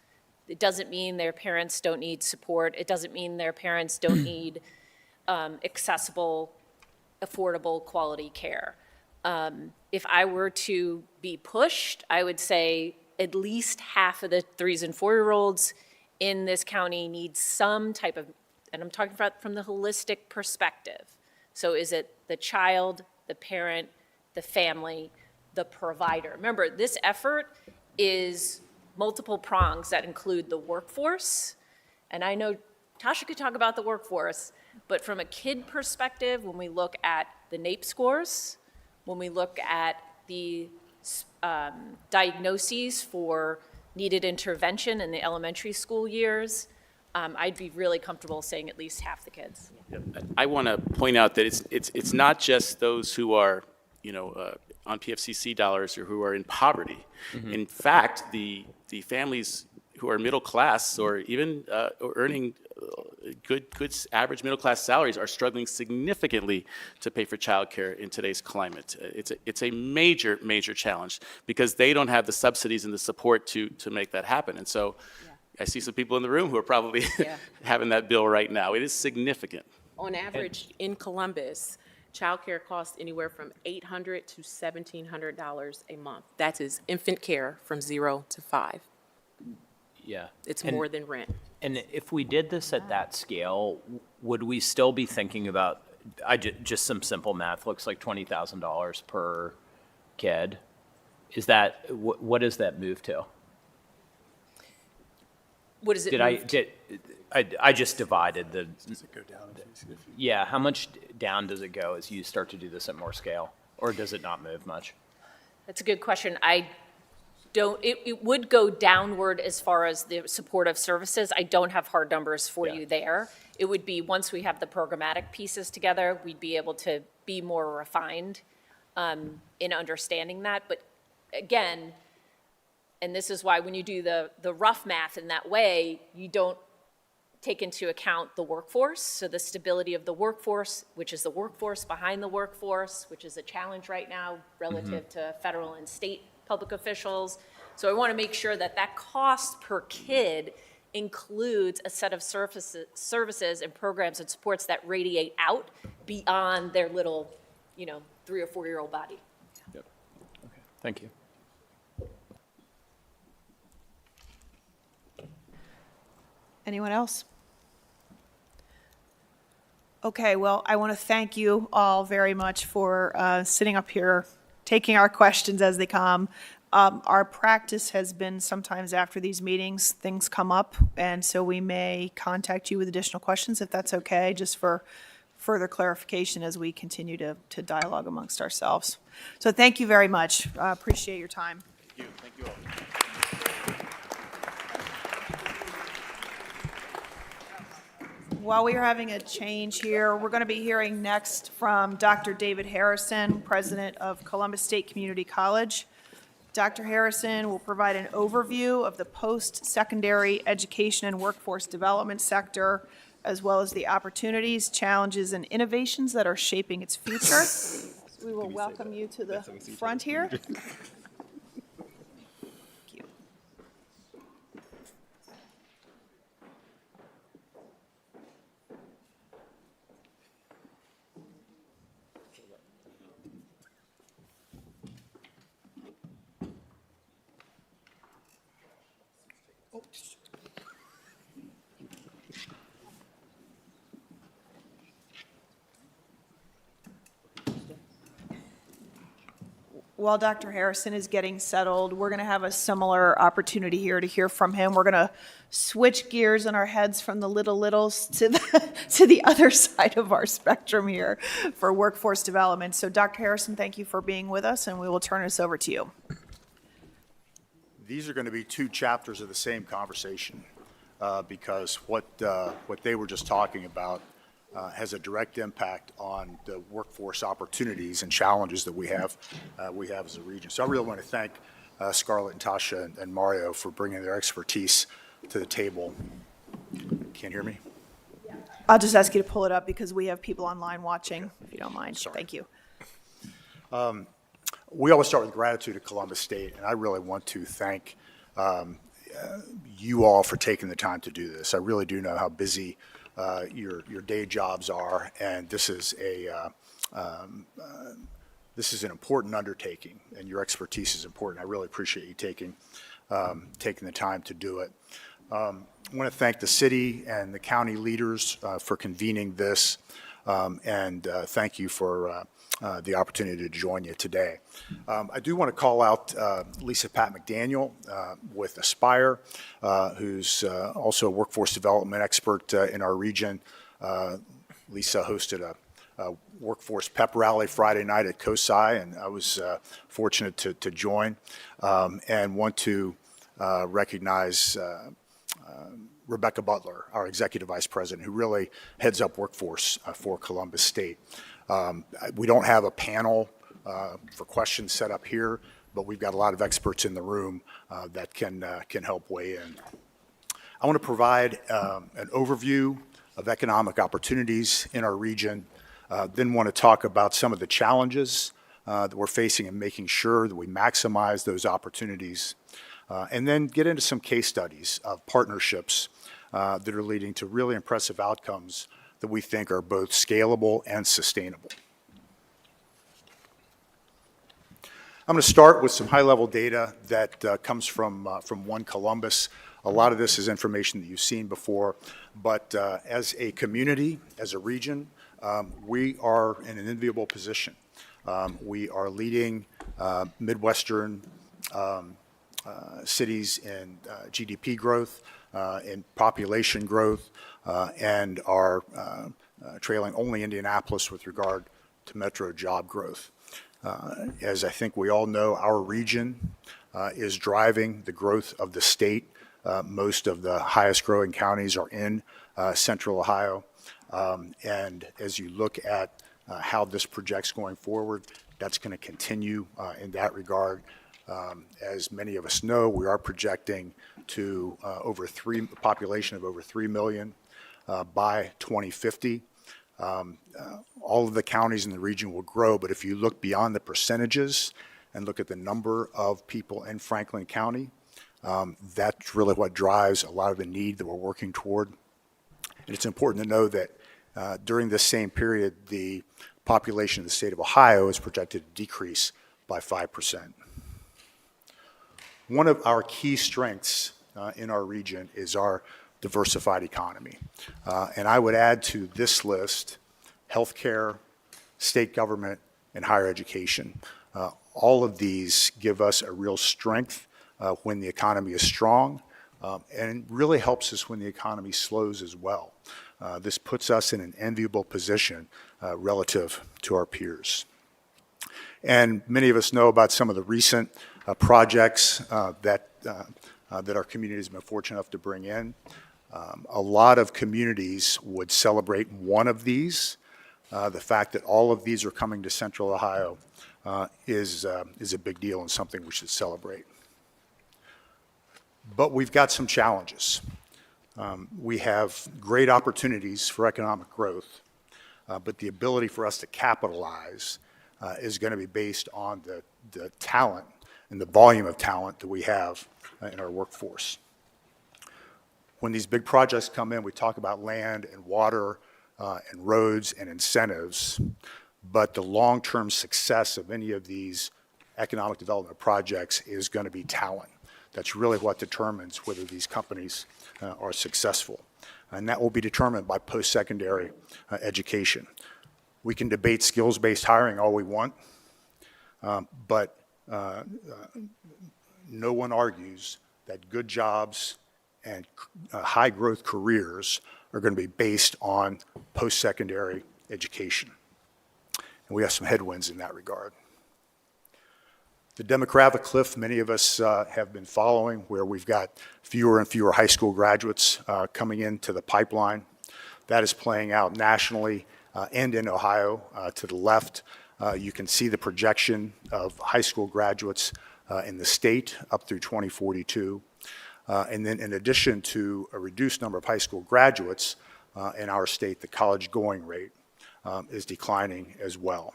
It doesn't mean their parents don't need support. It doesn't mean their parents don't need accessible, affordable, quality care. If I were to be pushed, I would say at least half of the 3s and 4-year-olds in this county need some type of, and I'm talking about from the holistic perspective. So is it the child, the parent, the family, the provider? Remember, this effort is multiple prongs that include the workforce, and I know Tasha could talk about the workforce, but from a kid perspective, when we look at the NAEP scores, when we look at the diagnoses for needed intervention in the elementary school years, I'd be really comfortable saying at least half the kids. I want to point out that it's not just those who are, on PFCC dollars or who are in poverty. In fact, the families who are middle class or even or earning good average middle class salaries are struggling significantly to pay for childcare in today's climate. It's a major challenge because they don't have the subsidies and the support to make that happen. And so I see some people in the room who are probably having that bill right now. It is significant. On average, in Columbus, childcare costs anywhere from $800 to $1,700 a month. That is infant care from 0 to 5. Yeah. It's And- more than rent. And if we did this at that scale, would we still be thinking about, just some simple math, looks like $20,000 per kid? Is that, what does that move to? What is it? I just divided the. Does it go down? Yeah, how much down does it go as you start to do this at more scale? Or does it not move much? That's a good question. It would go downward as far as the supportive services. I don't have hard numbers for you there. It would be, once we have the programmatic pieces together, we'd be able to be more refined in understanding that. But again, and this is why when you do the rough math in that way, you don't take into account the workforce. So the stability of the workforce, which is the workforce behind the workforce, which is a challenge right now relative to federal and state public officials. So I want to make sure that that cost per kid includes a set of services and programs and supports that radiate out beyond their little, 3 or 4-year-old body. Yep. Okay, thank you. Anyone else? Okay, well, I want to thank you all very much for sitting up here, taking our questions as they come. Our practice has been sometimes after these meetings, things come up, and so we may contact you with additional questions if that's okay, just for further clarification as we continue to dialogue amongst ourselves. So thank you very much. Appreciate your time. Thank you all. While we are having a change here, we're going to be hearing next from Dr. David Harrison, President of Columbus State Community College. Dr. Harrison will provide an overview of the post-secondary education and workforce development sector, as well as the opportunities, challenges, and innovations that are shaping its future. We will welcome you to the front here. Thank you. while Dr. Harrison is getting settled, we're going to have a similar opportunity here to hear from him. We're going to switch gears in our heads from the littles to to the other side of our spectrum here for workforce development. So Dr. Harrison, thank you for being with us, and we will turn this over to you. These are going to be two chapters of the same conversation because what they were just talking about has a direct impact on the workforce opportunities and challenges that we have as a region. So I really want to thank Scarlett and Tasha and Mario for bringing their expertise to the table. Can't hear me? I'll just ask you to pull it up because we have people online watching, if you don't mind. Sorry. Thank you. We always start with gratitude to Columbus State, and I really want to thank you all for taking the time to do this. I really do know how busy your day jobs are, and this is an important undertaking, and your expertise is important. I really appreciate you taking the time to do it. I want to thank the city and the county leaders for convening this, and thank you for the opportunity to join you today. I do want to call out Lisa Pat McDaniel with Aspire, who's also a workforce development expert in our region. Lisa hosted a workforce pep rally Friday night at COSI, and I was fortunate to join, and want to recognize Rebecca Butler, our Executive Vice President, who really heads up workforce for Columbus State. We don't have a panel for questions set up here, but we've got a lot of experts in the room that can help weigh in. I want to provide an overview of economic opportunities in our region, then want to talk about some of the challenges that we're facing and making sure that we maximize those opportunities, and then get into some case studies of partnerships that are leading to really impressive outcomes that we think are both scalable and sustainable. I'm going to start with some high-level data that comes from One Columbus. A lot of this is information that you've seen before, but as a community, as a region, we are in an enviable position. We are leading Midwestern cities in GDP growth, in population growth, and are trailing only Indianapolis with regard to metro job growth. As I think we all know, our region is driving the growth of the state. Most of the highest growing counties are in central Ohio. And as you look at how this projects going forward, that's going to continue in that regard. As many of us know, we are projecting to a population of over 3 million by 2050. All of the counties in the region will grow, but if you look beyond the percentages and look at the number of people in Franklin County, that's really what drives a lot of the need that we're working toward. And it's important to know that during this same period, the population of the state of Ohio is projected to decrease by 5%. One of our key strengths in our region is our diversified economy. And I would add to this list healthcare, state government, and higher education. All of these give us a real strength when the economy is strong, and really helps us when the economy slows as well. This puts us in an enviable position relative to our peers. And many of us know about some of the recent projects that our community has been fortunate enough to bring in. A lot of communities would celebrate one of these. The fact that all of these are coming to Central Ohio is a big deal and something we should celebrate. But we've got some challenges. We have great opportunities for economic growth, but the ability for us to capitalize is going to be based on the talent and the volume of talent that we have in our workforce. When these big projects come in, we talk about land and water and roads and incentives, but the long-term success of any of these economic development projects is going to be talent. That's really what determines whether these companies are successful. And that will be determined by post-secondary education. We can debate skills-based hiring all we want, but no one argues that good jobs and high-growth careers are going to be based on post-secondary education. And we have some headwinds in that regard. The demographic cliff many of us have been following, where we've got fewer and fewer high school graduates coming into the pipeline. That is playing out nationally and in Ohio. To the left, you can see the projection of high school graduates in the state up through 2042. And then in addition to a reduced number of high school graduates in our state, the college going rate is declining as well.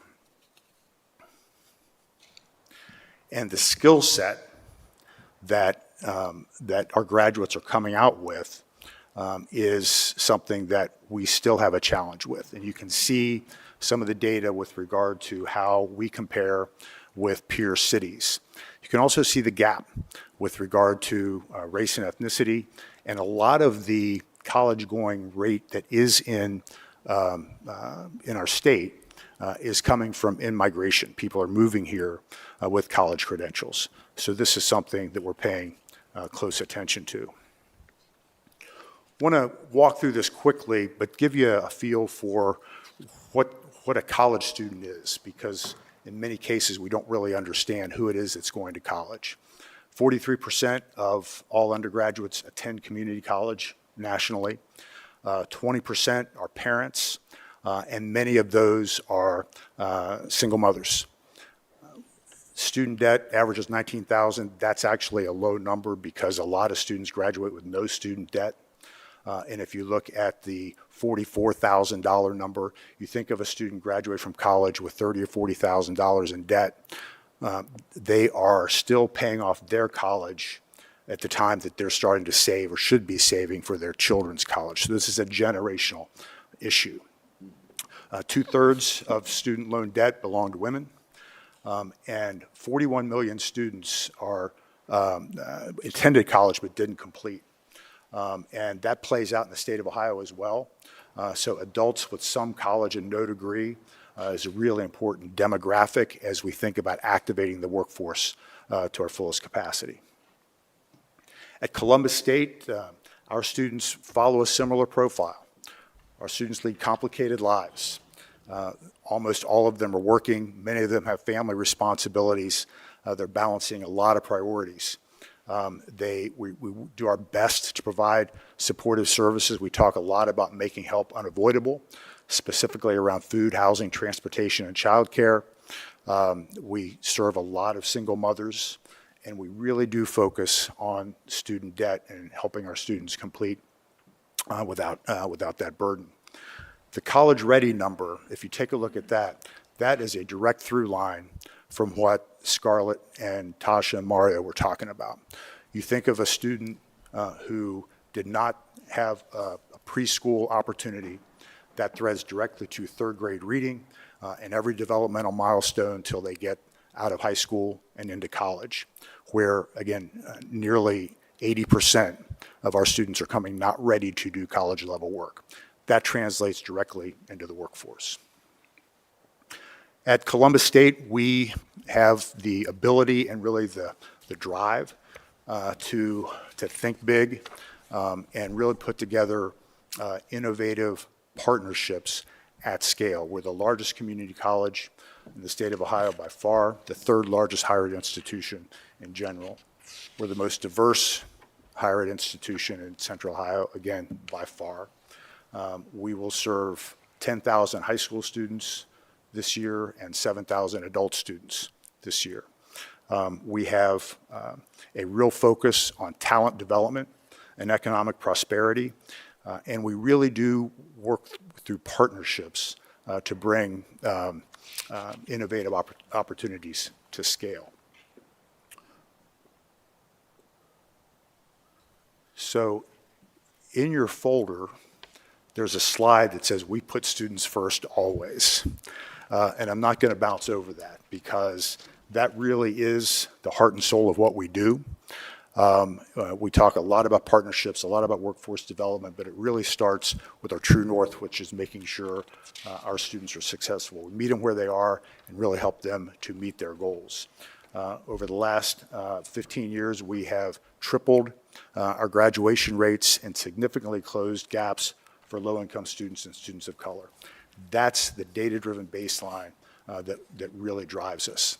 And the skill set that our graduates are coming out with is something that we still have a challenge with. And you can see some of the data with regard to how we compare with peer cities. You can also see the gap with regard to race and ethnicity, and a lot of the college-going rate that is in our state is coming from in-migration. People are moving here with college credentials. So this is something that we're paying close attention to. Want to walk through this quickly, but give you a feel for what a college student is, because in many cases we don't really understand who it is that's going to college. 43% of all undergraduates attend community college nationally. 20% are parents, and many of those are single mothers. Student debt averages $19,000. That's actually a low number because a lot of students graduate with no student debt. And if you look at the $44,000 number, you think of a student graduate from college with $30,000 or $40,000 in debt, they are still paying off their college at the time that they're starting to save or should be saving for their children's college. So this is a generational issue. 2/3 of student loan debt belong to women, and 41 million students are attended college but didn't complete. And that plays out in the state of Ohio as well. So adults with some college and no degree is a really important demographic as we think about activating the workforce to our fullest capacity. At Columbus State, our students follow a similar profile. Our students lead complicated lives. Almost all of them are working. Many of them have family responsibilities. They're balancing a lot of priorities. We do our best to provide supportive services. We talk a lot about making help unavoidable, specifically around food, housing, transportation, and childcare. We serve a lot of single mothers, and we really do focus on student debt and helping our students complete without that burden. The college ready number, if you take a look at that, that is a direct through line from what Scarlett and Tasha and Mario were talking about. You think of a student who did not have a preschool opportunity, that threads directly to third grade reading and every developmental milestone until they get out of high school and into college, where, again, nearly 80% of our students are coming not ready to do college level work. That translates directly into the workforce. At Columbus State, we have the ability and really the drive to think big and really put together innovative partnerships at scale. We're the largest community college in the state of Ohio by far, the third largest higher ed institution in general. We're the most diverse higher ed institution in Central Ohio, again, by far. We will serve 10,000 high school students this year and 7,000 adult students this year. We have a real focus on talent development and economic prosperity, and we really do work through partnerships to bring innovative opportunities to scale. So in your folder, there's a slide that says we put students first always. And I'm not going to bounce over that because that really is the heart and soul of what we do. We talk a lot about partnerships, a lot about workforce development, but it really starts with our true north, which is making sure our students are successful. We meet them where they are and really help them to meet their goals. Over the last 15 years, we have tripled our graduation rates and significantly closed gaps for low-income students and students of color. That's the data-driven baseline that really drives us.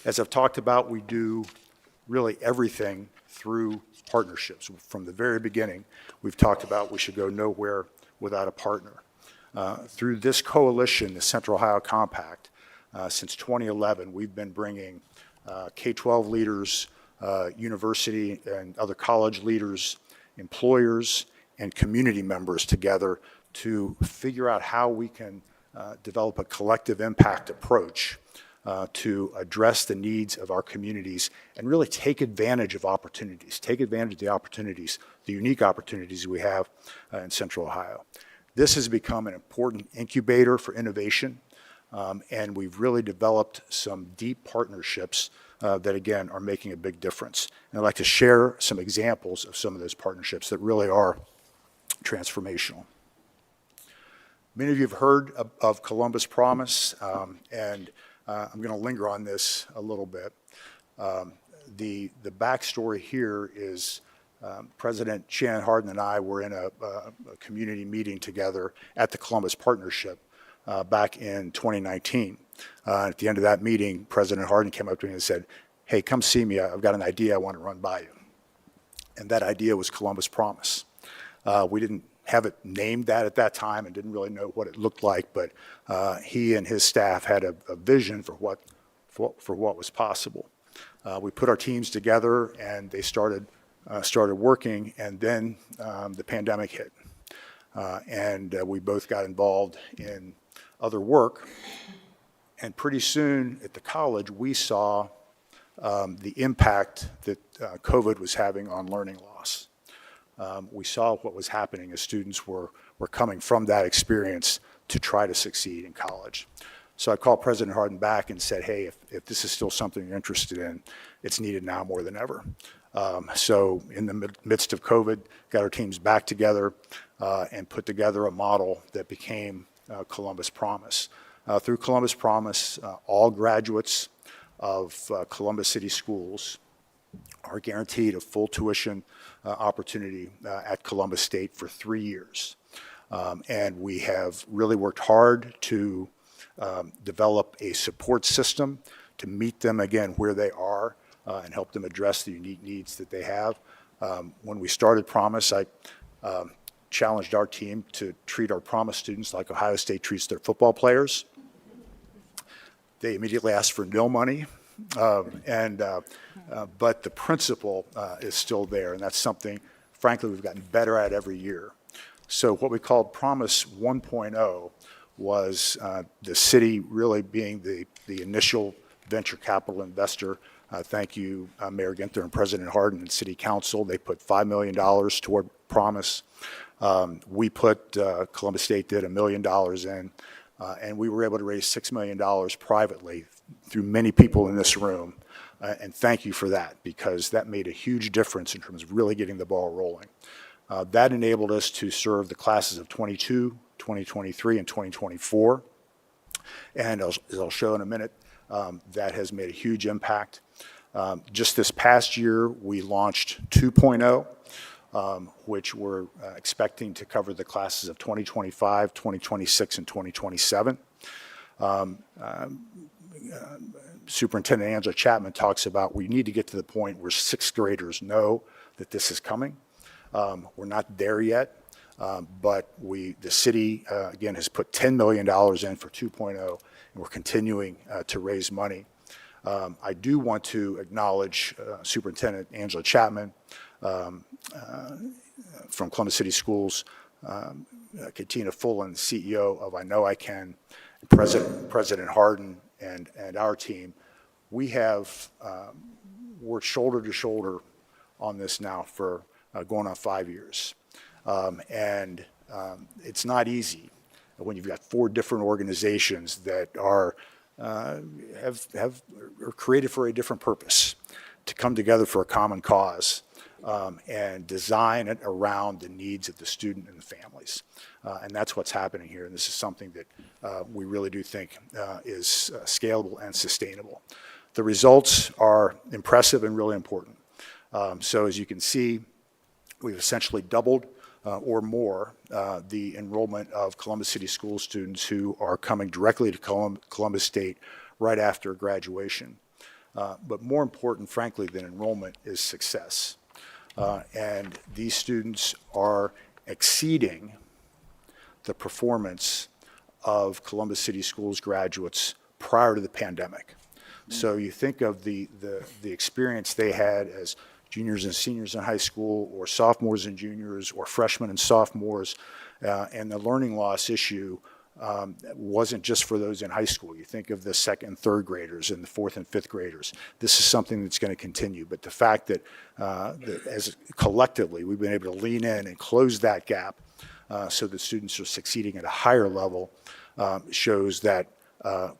As I've talked about, we do really everything through partnerships. From the very beginning, we've talked about we should go nowhere without a partner. Through this coalition, the Central Ohio Compact, since 2011, we've been bringing K-12 leaders, university and other college leaders, employers, and community members together to figure out how we can develop a collective impact approach to address the needs of our communities and really take advantage of opportunities, the unique opportunities we have in Central Ohio. This has become an important incubator for innovation, and we've really developed some deep partnerships that, again, are making a big difference. And I'd like to share some examples of some of those partnerships that really are transformational. Many of you have heard of Columbus Promise, and I'm going to linger on this a little bit. The backstory here is President Shannon Hardin and I were in a community meeting together at the Columbus Partnership back in 2019. At the end of that meeting, President Hardin came up to me and said, "Hey, come see me. I've got an idea I want to run by you." And that idea was Columbus Promise. We didn't have it named that at that time and didn't really know what it looked like, but he and his staff had a vision for what was possible. We put our teams together and they started working, and then the pandemic hit. And we both got involved in other work. And pretty soon at the college, we saw the impact that COVID was having on learning loss. We saw what was happening as students were coming from that experience to try to succeed in college. So I called President Hardin back and said, "Hey, if this is still something you're interested in, it's needed now more than ever." So in the midst of COVID, got our teams back together and put together a model that became Columbus Promise. Through Columbus Promise, all graduates of Columbus City Schools are guaranteed a full tuition opportunity at Columbus State for 3 years. And we have really worked hard to develop a support system to meet them again where they are and help them address the unique needs that they have. When we started Promise, I challenged our team to treat our Promise students like Ohio State treats their football players. They immediately asked for no money, but the principle is still there, and that's something, frankly, we've gotten better at every year. So what we called Promise 1.0 was the city really being the initial venture capital investor. Thank you, Mayor Ginther and President Hardin and City Council. They put $5 million toward Promise. We put, Columbus State did $1 million in, and we were able to raise $6 million privately through many people in this room. And thank you for that, because that made a huge difference in terms of really getting the ball rolling. That enabled us to serve the classes of 22, 2023, and 2024. And as I'll show in a minute, that has made a huge impact. Just this past year, we launched 2.0, which we're expecting to cover the classes of 2025, 2026, and 2027. Superintendent Angela Chapman talks about we need to get to the point where sixth graders know that this is coming. We're not there yet, but the city, again, has put $10 million in for 2.0, and we're continuing to raise money. I do want to acknowledge Superintendent Angela Chapman from Columbus City Schools, Katina Fullen, CEO of I Know I Can, President Hardin, and our team. We have worked shoulder to shoulder on this now for going on 5 years. And it's not easy when you've got 4 different organizations that are created for a different purpose, to come together for a common cause and design it around the needs of the student and the families. And that's what's happening here. And this is something that we really do think is scalable and sustainable. The results are impressive and really important. So as you can see, we've essentially doubled or more the enrollment of Columbus City School students who are coming directly to Columbus State right after graduation. But more important, frankly, than enrollment is success. And these students are exceeding the performance of Columbus City Schools graduates prior to the pandemic. So you think of the experience they had as juniors and seniors in high school, or sophomores and juniors, or freshmen and sophomores, and the learning loss issue wasn't just for those in high school. You think of the second and third graders and the fourth and fifth graders. This is something that's going to continue. But the fact that, as collectively we've been able to lean in and close that gap so that students are succeeding at a higher level shows that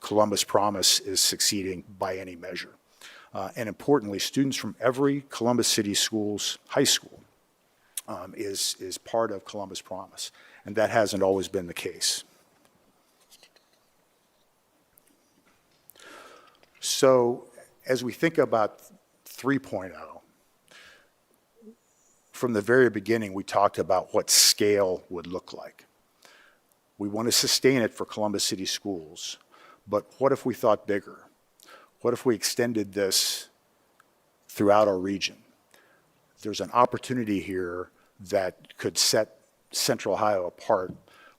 Columbus Promise is succeeding by any measure. And importantly, students from every Columbus City Schools high school is part of Columbus Promise, and that hasn't always been the case. So as we think about 3.0, from the very beginning, we talked about what scale would look like. We want to sustain it for Columbus City Schools, but what if we thought bigger? What if we extended this throughout our region? There's an opportunity here that could set Central Ohio apart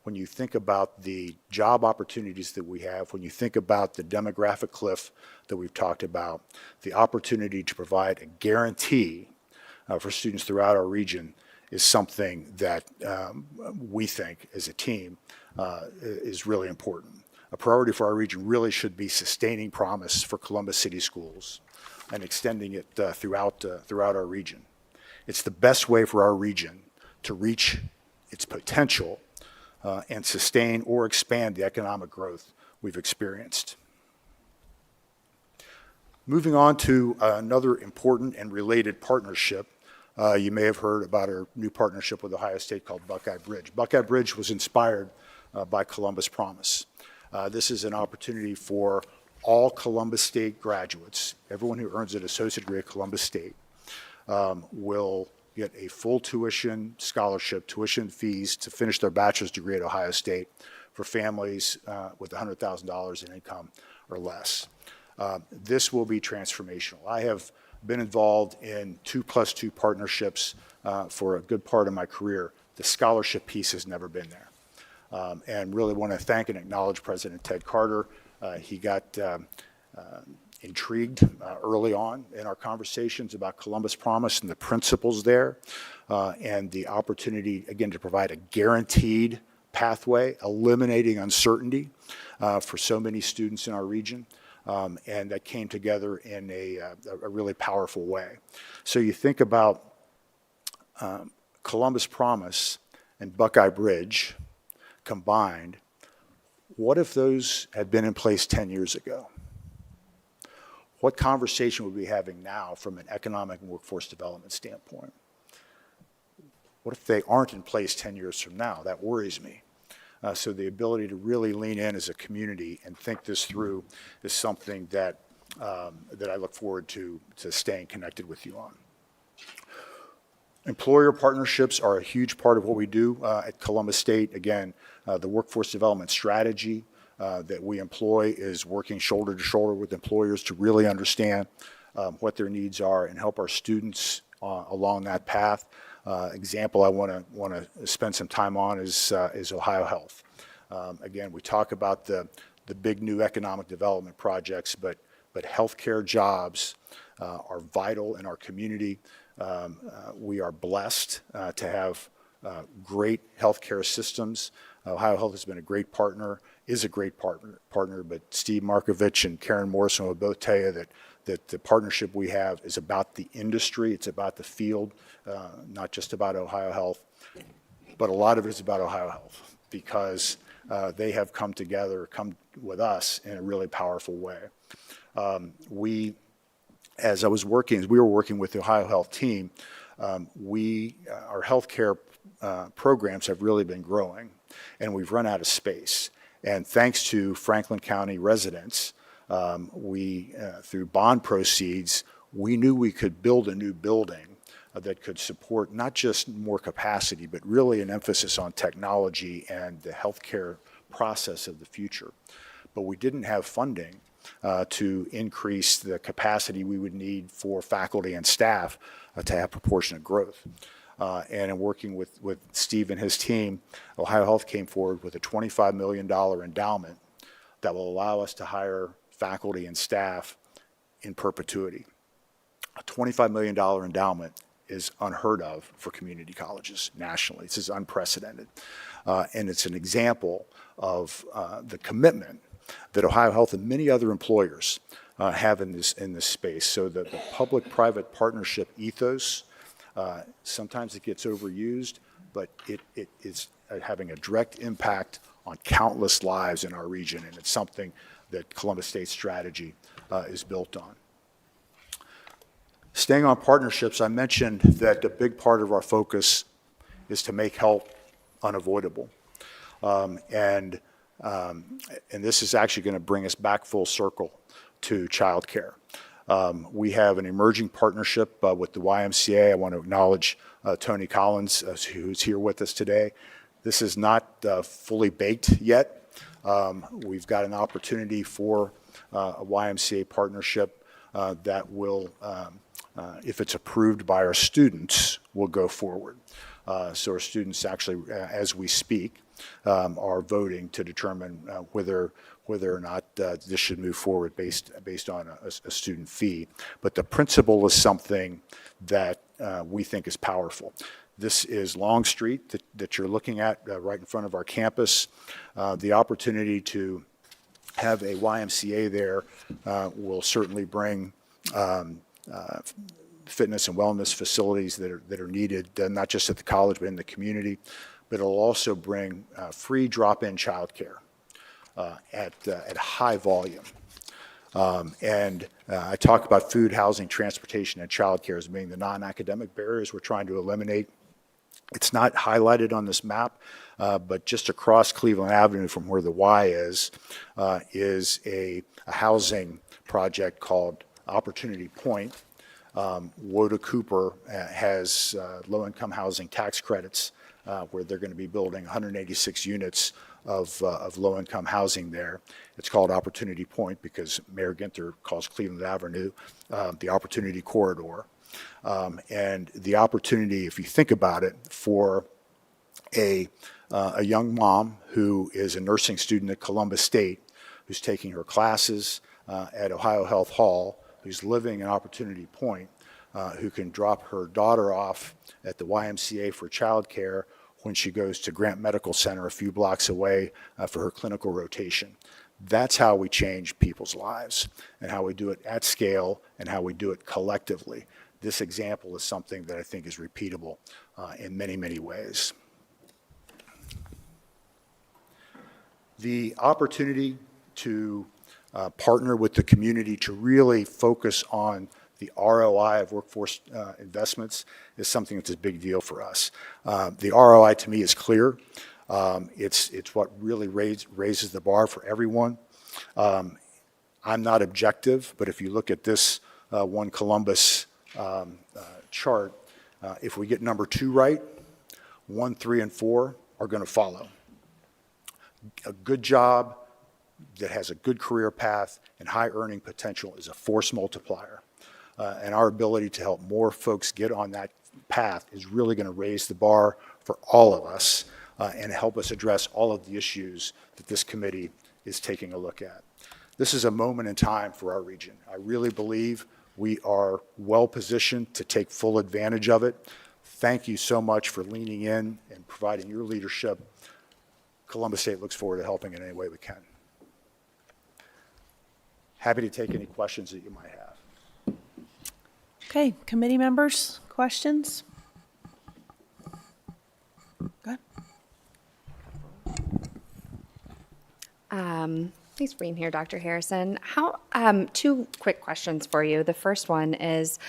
when you think about the job opportunities that we have, when you think about the demographic cliff that we've talked about, the opportunity to provide a guarantee for students throughout our region is something that we think as a team is really important. A priority for our region really should be sustaining Promise for Columbus City Schools and extending it throughout our region. It's the best way for our region to reach its potential and sustain or expand the economic growth we've experienced. Moving on to another important and related partnership. You may have heard about our new partnership with Ohio State called Buckeye Bridge. Buckeye Bridge was inspired by Columbus Promise. This is an opportunity for all Columbus State graduates, everyone who earns an associate degree at Columbus State, will get a full tuition scholarship, tuition fees to finish their bachelor's degree at Ohio State for families with $100,000 in income or less. This will be transformational. I have been involved in 2+2 partnerships for a good part of my career. The scholarship piece has never been there. And really want to thank and acknowledge President Ted Carter. He got intrigued early on in our conversations about Columbus Promise and the principles there, and the opportunity, again, to provide a guaranteed pathway, eliminating uncertainty for so many students in our region. And that came together in a really powerful way. So you think about Columbus Promise and Buckeye Bridge combined, what if those had been in place 10 years ago? What conversation would we be having now from an economic and workforce development standpoint? What if they aren't in place 10 years from now? That worries me. So the ability to really lean in as a community and think this through is something that that I look forward to staying connected with you on. Employer partnerships are a huge part of what we do at Columbus State. Again, the workforce development strategy that we employ is working shoulder to shoulder with employers to really understand what their needs are and help our students along that path. Example I want to spend some time on is Ohio Health. Again, we talk about the big new economic development projects, but healthcare jobs are vital in our community. We are blessed to have great healthcare systems. Ohio Health has been a great partner, is a great partner, but Steve Markovich and Karen Morrison will both tell you that the partnership we have is about the industry, it's about the field, not just about Ohio Health, but a lot of it is about Ohio Health because they have come together, come with us in a really powerful way. As we were working with the Ohio Health team, our healthcare programs have really been growing, and we've run out of space. And thanks to Franklin County residents, through bond proceeds, we knew we could build a new building that could support not just more capacity, but really an emphasis on technology and the healthcare process of the future. But we didn't have funding to increase the capacity we would need for faculty and staff to have proportionate growth. And in working with Steve and his team, Ohio Health came forward with a $25 million endowment that will allow us to hire faculty and staff in perpetuity. A $25 million endowment is unheard of for community colleges nationally. This is unprecedented. And it's an example of the commitment that Ohio Health and many other employers have in this space. So the public-private partnership ethos, sometimes it gets overused, but it is having a direct impact on countless lives in our region, and it's something that Columbus State's strategy is built on. Staying on partnerships, I mentioned that a big part of our focus is to make help unavoidable. And this is actually going to bring us back full circle to childcare. We have an emerging partnership with the YMCA. I want to acknowledge Tony Collins, who's here with us today. This is not fully baked yet. We've got an opportunity for a YMCA partnership that will, if it's approved by our students, will go forward. So our students actually, as we speak, are voting to determine whether or not this should move forward based on a student fee. But the principle is something that we think is powerful. This is Long Street that you're looking at right in front of our campus. The opportunity to have a YMCA there will certainly bring fitness and wellness facilities that are needed, not just at the college, but in the community. But it'll also bring free drop-in childcare at high volume. And I talk about food, housing, transportation, and childcare as being the non-academic barriers we're trying to eliminate. It's not highlighted on this map, but just across Cleveland Avenue from where the Y is a housing project called Opportunity Point. Woda Cooper has low-income housing tax credits where they're going to be building 186 units of low-income housing there. It's called Opportunity Point because Mayor Ginther calls Cleveland Avenue the Opportunity Corridor. And the opportunity, if you think about it, for a young mom who is a nursing student at Columbus State, who's taking her classes at Ohio Health Hall, who's living in Opportunity Point, who can drop her daughter off at the YMCA for childcare when she goes to Grant Medical Center a few blocks away for her clinical rotation. That's how we change people's lives and how we do it at scale and how we do it collectively. This example is something that I think is repeatable in many, many ways. The opportunity to partner with the community to really focus on the ROI of workforce investments is something that's a big deal for us. The ROI to me is clear. It's what really raises the bar for everyone. I'm not objective, but if you look at this One Columbus chart, if we get number 2 right, 1, 3, and 4 are going to follow. A good job that has a good career path and high earning potential is a force multiplier. And our ability to help more folks get on that path is really going to raise the bar for all of us and help us address all of the issues that this committee is taking a look at. This is a moment in time for our region. I really believe we are well positioned to take full advantage of it. Thank you so much for leaning in and providing your leadership. Columbus State looks forward to helping in any way we can. Happy to take any questions that you might have. Okay, committee members, questions? Go ahead. Thanks for being here, Dr. Harrison. Two quick questions for you. The first one is,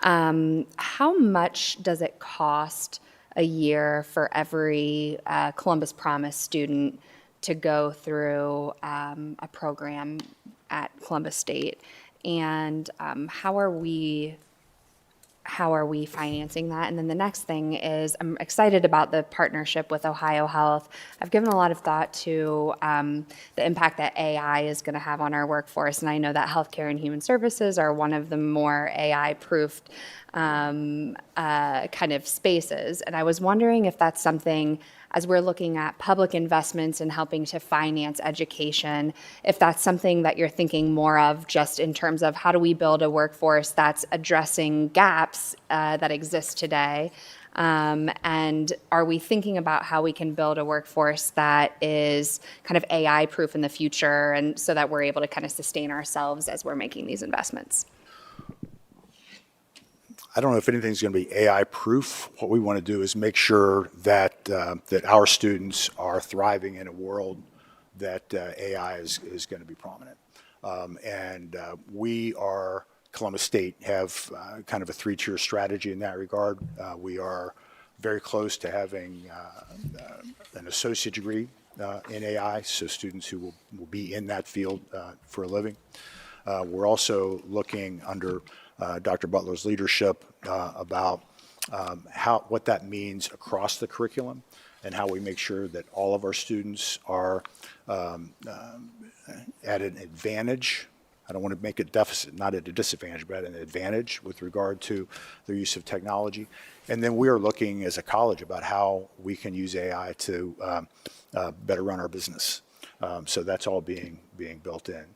how much does it cost a year for every Columbus Promise student to go through a program at Columbus State, and how are we financing that? And then the next thing is, I'm excited about the partnership with Ohio Health. I've given a lot of thought to the impact that AI is going to have on our workforce, and I know that healthcare and human services are one of the more AI-proofed kind of spaces. And I was wondering if that's something, as we're looking at public investments and helping to finance education, if that's something that you're thinking more of just in terms of how do we build a workforce that's addressing gaps that exist today? And are we thinking about how we can build a workforce that is kind of AI-proof in the future, and so that we're able to kind of sustain ourselves as we're making these investments? I don't know if anything's going to be AI-proof. What we want to do is make sure that that our students are thriving in a world that AI is going to be prominent. We are, Columbus State, have kind of a three-tier strategy in that regard. We are very close to having an associate degree in AI, so students who will be in that field for a living. We're also looking under Dr. Butler's leadership about what that means across the curriculum, and how we make sure that all of our students are at an advantage. I don't want to make it deficit, not at a disadvantage, but at an advantage with regard to their use of technology. And then we are looking as a college about how we can use AI to better run our business. So that's all being built in.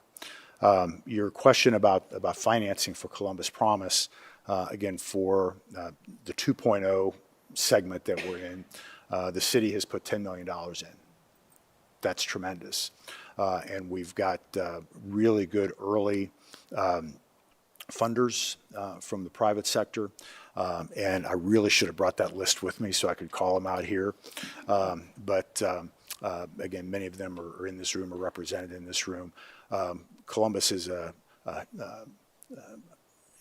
Your question about financing for Columbus Promise, again, for the 2.0 segment that we're in, the city has put $10 million in. That's tremendous. And we've got really good early funders from the private sector. And I really should have brought that list with me so I could call them out here. Again, many of them are in this room or represented in this room. Columbus is a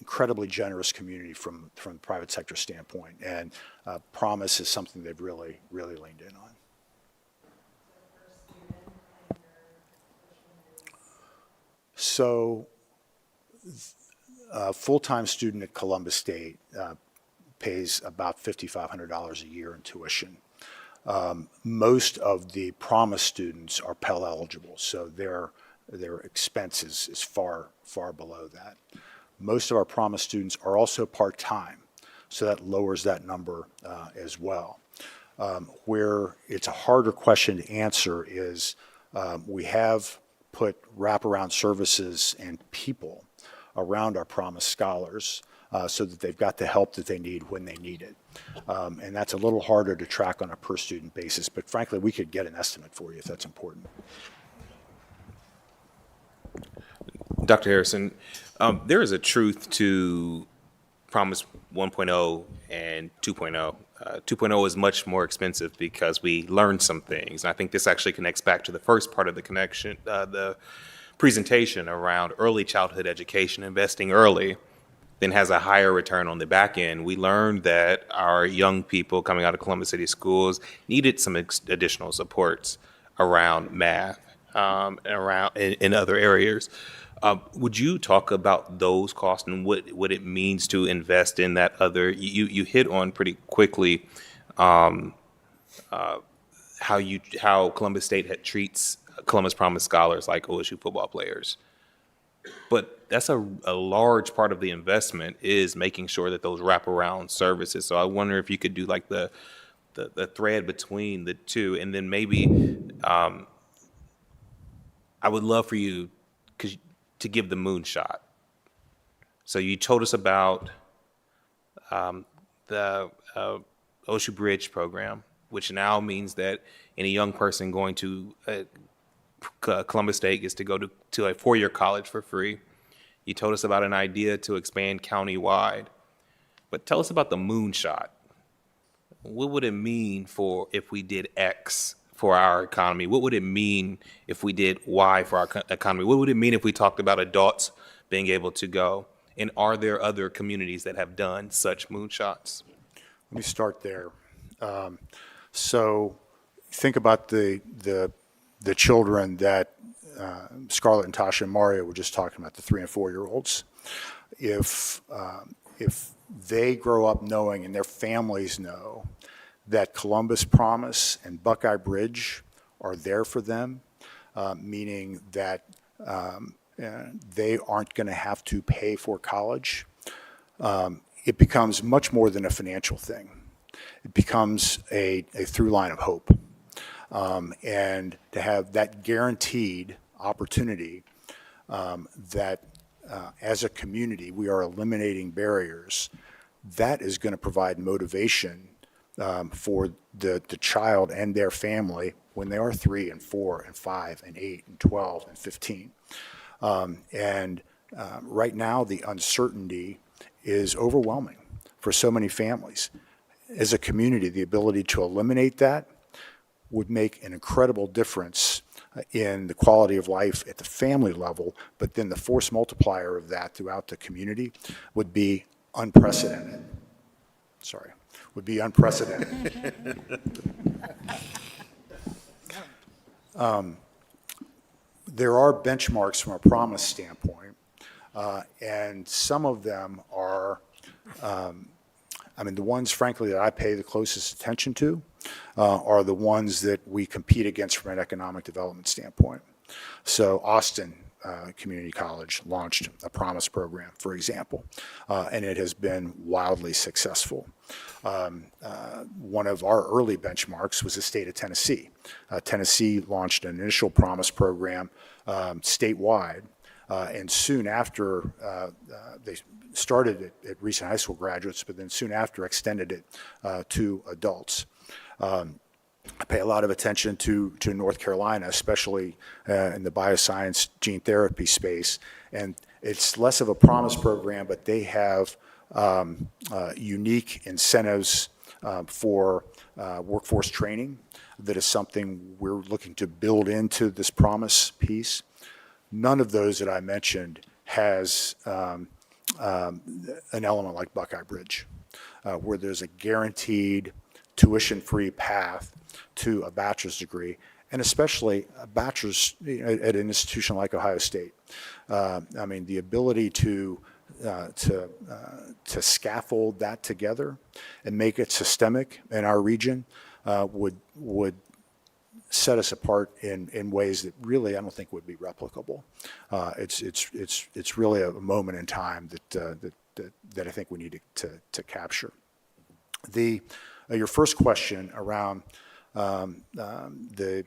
incredibly generous community from the private sector standpoint, and Promise is something they've really leaned in on. So, a full-time student at Columbus State pays about $5,500 a year in tuition. Most of the Promise students are Pell eligible, so their expense is far below that. Most of our Promise students are also part-time, so that lowers that number as well. Where it's a harder question to answer is we have put wraparound services and people around our Promise scholars so that they've got the help that they need when they need it. And that's a little harder to track on a per-student basis, but frankly, we could get an estimate for you if that's important. Dr. Harrison, there is a truth to Promise 1.0 and 2.0. 2.0 is much more expensive because we learned some things. And I think this actually connects back to the first part of the connection, the presentation around early childhood education, investing early, then has a higher return on the back end. We learned that our young people coming out of Columbus City schools needed some additional supports around math, around in other areas. Would you talk about those costs and what it means to invest in that other? You hit on pretty quickly how Columbus State treats Columbus Promise scholars like OSU football players. But that's a large part of the investment is making sure that those wraparound services. So I wonder if you could do like the thread between the two, and then maybe I would love for you to give the moonshot. So you told us about the OSU Bridge program, which now means that any young person going to Columbus State gets to go to a four-year college for free. You told us about an idea to expand countywide, but tell us about the moonshot. What would it mean if we did X for our economy? What would it mean if we did Y for our economy? What would it mean if we talked about adults being able to go? And are there other communities that have done such moonshots? Let me start there. So think about the the children that Scarlett and Tasha and Mario were just talking about, the 3 and 4-year-olds, if they grow up knowing and their families know that Columbus Promise and Buckeye Bridge are there for them, meaning that they aren't going to have to pay for college, it becomes much more than a financial thing. It becomes a through line of hope. And to have that guaranteed opportunity that as a community we are eliminating barriers, that is going to provide motivation for the child and their family when they are 3 and 4 and 5 and 8 and 12 and 15. Right now, the uncertainty is overwhelming for so many families. As a community, the ability to eliminate that would make an incredible difference in the quality of life at the family level, but then the force multiplier of that throughout the community would be unprecedented. Sorry, would be unprecedented. There are benchmarks from a promise standpoint, and some of them are, the ones, frankly, that I pay the closest attention to are the ones that we compete against from an economic development standpoint. So Austin Community College launched a Promise program, for example, and it has been wildly successful. One of our early benchmarks was the state of Tennessee. Tennessee launched an initial Promise program statewide, and soon after they started it at recent high school graduates, but then soon after extended it to adults. I pay a lot of attention to North Carolina, especially in the bioscience gene therapy space. And it's less of a Promise program, but they have unique incentives for workforce training. That is something we're looking to build into this Promise piece. None of those that I mentioned has an element like Buckeye Bridge, where there's a guaranteed tuition-free path to a bachelor's degree, and especially a bachelor's at an institution like Ohio State. The ability to scaffold that together and make it systemic in our region would set us apart in ways that really I don't think would be replicable. It's really a moment in time that I think we need to capture. Your first question around the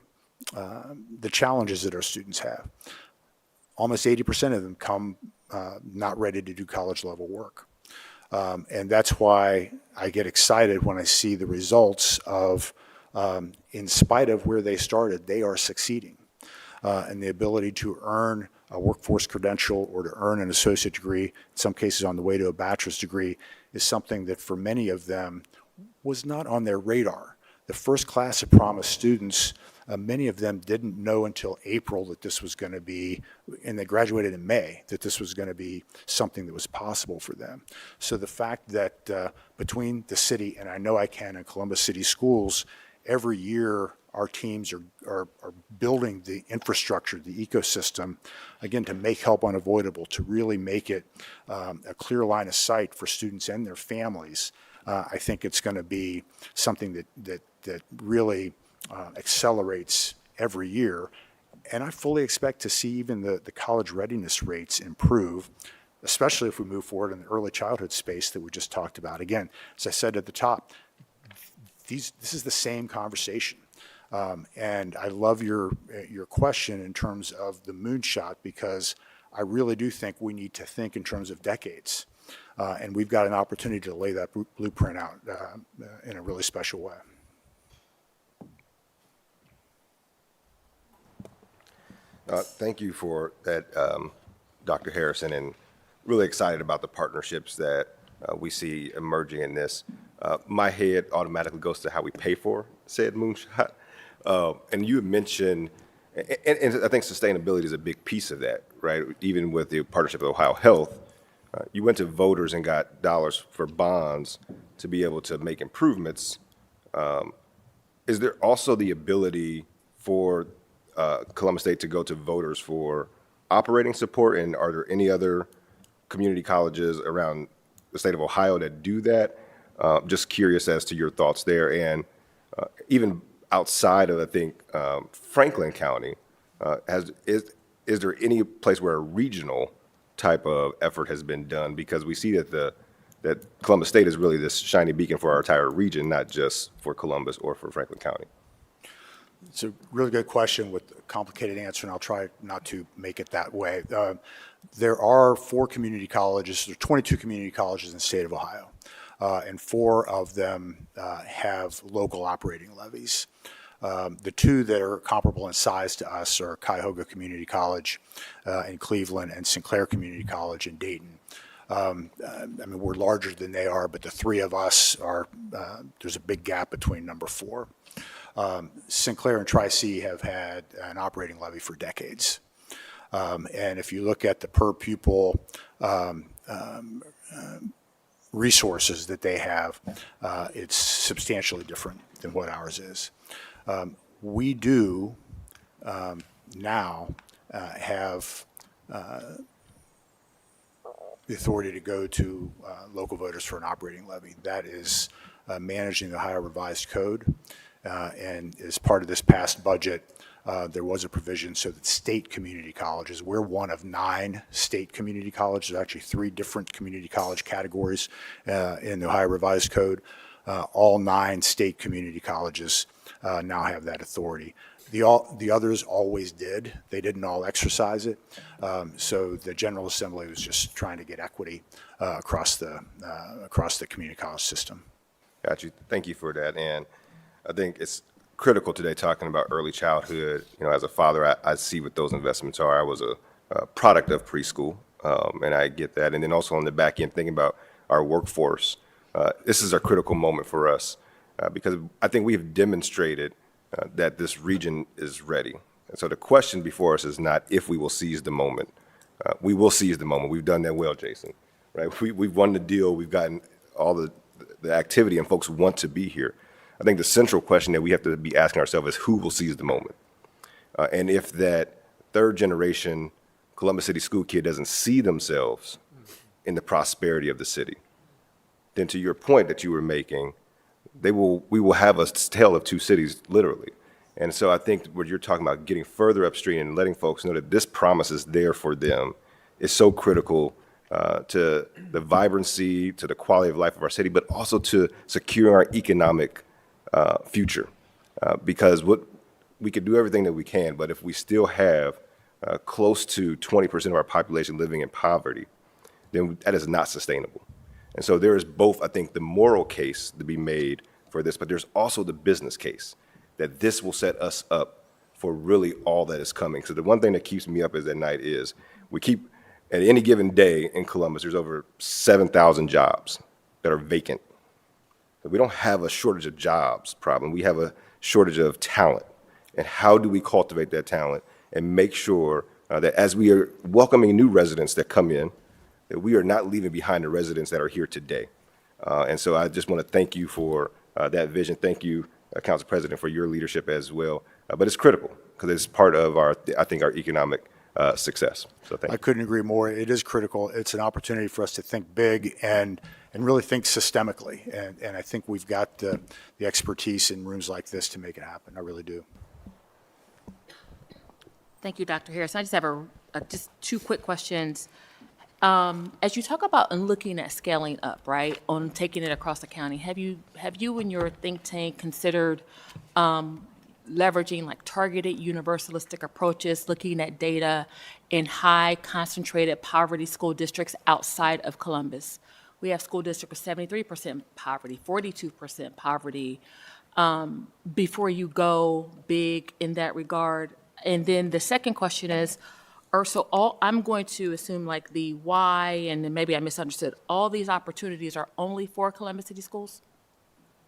challenges that our students have. Almost 80% of them come not ready to do college level work. And that's why I get excited when I see the results of, in spite of where they started, they are succeeding. And the ability to earn a workforce credential or to earn an associate degree, in some cases on the way to a bachelor's degree, is something that for many of them was not on their radar. The first class of Promise students, many of them didn't know until April that this was going to be, and they graduated in May, that this was going to be something that was possible for them. So the fact that between the city, and I know I can in Columbus City Schools, every year our teams are building the infrastructure, the ecosystem, again, to make help unavoidable, to really make it a clear line of sight for students and their families. I think it's going to be something that really accelerates every year. And I fully expect to see even the college readiness rates improve, especially if we move forward in the early childhood space that we just talked about. Again, as I said at the top, this is the same conversation. And I love your question in terms of the moonshot, because I really do think we need to think in terms of decades. And we've got an opportunity to lay that blueprint out in a really special way. Thank you for that, Dr. Harrison, and really excited about the partnerships that we see emerging in this. My head automatically goes to how we pay for said moonshot. And you had mentioned, and I think sustainability is a big piece of that, right? Even with the partnership with Ohio Health, you went to voters and got dollars for bonds to be able to make improvements. Is there also the ability for Columbus State to go to voters for operating support? And are there any other community colleges around the state of Ohio that do that? Just curious as to your thoughts there. And even outside of, I think, Franklin County, is there any place where a regional type of effort has been done? Because we see that that Columbus State is really this shiny beacon for our entire region, not just for Columbus or for Franklin County. It's a really good question with a complicated answer, and I'll try not to make it that way. There are 4 community colleges, there are 22 community colleges in the state of Ohio, and 4 of them have local operating levies. The 2 that are comparable in size to us are Cuyahoga Community College in Cleveland and Sinclair Community College in Dayton. I mean, we're larger than they are, but the 3 of us are, there's a big gap between number 4. Sinclair and Tri-C have had an operating levy for decades. And if you look at the per pupil resources that they have, it's substantially different than what ours is. We do now have the authority to go to local voters for an operating levy. That is managing the Ohio Revised Code. And as part of this past budget, there was a provision so that state community colleges, we're one of 9 state community colleges, there's actually 3 different community college categories in the Ohio Revised Code. All 9 state community colleges now have that authority. The others always did. They didn't all exercise it. So the General Assembly was just trying to get equity across the community college system. Got you. Thank you for that. And I think it's critical today talking about early childhood. You know, as a father, I see what those investments are. I was a product of preschool, and I get that. And then also on the back end, thinking about our workforce, this is a critical moment for us because I think we have demonstrated that this region is ready. And so the question before us is not if we will seize the moment. We will seize the moment. We've done that well, Jason, right? We've won the deal. We've gotten all the activity, and folks want to be here. I think the central question that we have to be asking ourselves is who will seize the moment? And if that third generation Columbus City school kid doesn't see themselves in the prosperity of the city, then to your point that you were making, we will have a tale of 2 cities, literally. And so I think what you're talking about, getting further upstream and letting folks know that this promise is there for them, is so critical to the vibrancy, to the quality of life of our city, but also to securing our economic future. Because we could do everything that we can, but if we still have close to 20% of our population living in poverty, then that is not sustainable. And so there is both, I think, the moral case to be made for this, but there's also the business case that this will set us up for really all that is coming. So the one thing that keeps me up at night is we keep, at any given day in Columbus, there's over 7,000 jobs that are vacant. We don't have a shortage of jobs problem. We have a shortage of talent. And how do we cultivate that talent and make sure that as we are welcoming new residents that come in, that we are not leaving behind the residents that are here today. And so I just want to thank you for that vision. Thank you, Council President, for your leadership as well. But it's critical because it's part of our economic success. So thank you. I couldn't agree more. It is critical. It's an opportunity for us to think big and really think systemically. And I think we've got the expertise in rooms like this to make it happen. I really do. Thank you, Dr. Harris. I just have just 2 quick questions. As you talk about and looking at scaling up, right, on taking it across the county, have you and your think tank considered leveraging like targeted universalistic approaches, looking at data in high concentrated poverty school districts outside of Columbus? We have school districts with 73% poverty, 42% poverty, before you go big in that regard. And then the second question is, I'm going to assume like the why, and then maybe I misunderstood, all these opportunities are only for Columbus City Schools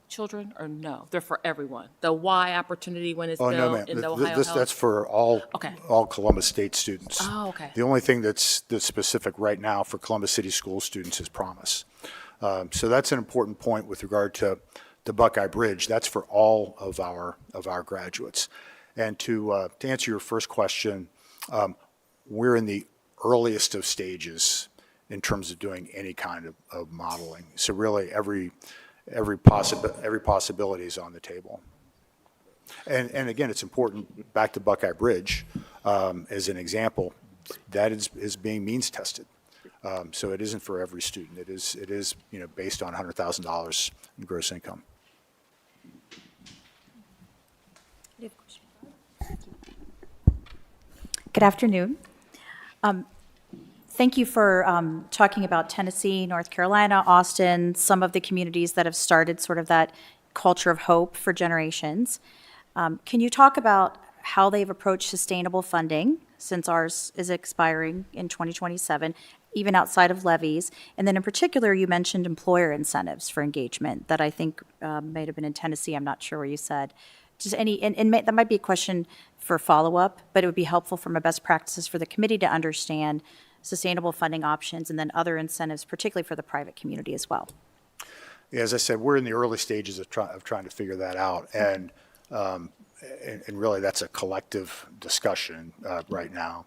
children, or no? They're for everyone? The why opportunity when it's Oh, no, built ma'am. in the Ohio Health? That's for all Columbus State students. Oh, okay. The only thing that's specific right now for Columbus City School students is Promise. So that's an important point with regard to the Buckeye Bridge. That's for all of our graduates. And to answer your first question, we're in the earliest of stages in terms of doing any kind of modeling. So really, every possibility is on the table. And again, it's important, back to Buckeye Bridge, as an example, that is being means tested. So it isn't for every student. It is based on $100,000 in gross income. Good afternoon. Thank you for talking about Tennessee, North Carolina, Austin, some of the communities that have started sort of that culture of hope for generations. Can you talk about how they've approached sustainable funding, since ours is expiring in 2027, even outside of levies? And then in particular, you mentioned employer incentives for engagement that I think may have been in Tennessee. I'm not sure where you said. Just that might be a question for follow-up, but it would be helpful from a best practices for the committee to understand sustainable funding options and then other incentives, particularly for the private community as well. Yeah, as I said, we're in the early stages of trying to figure that out. And really, that's a collective discussion right now.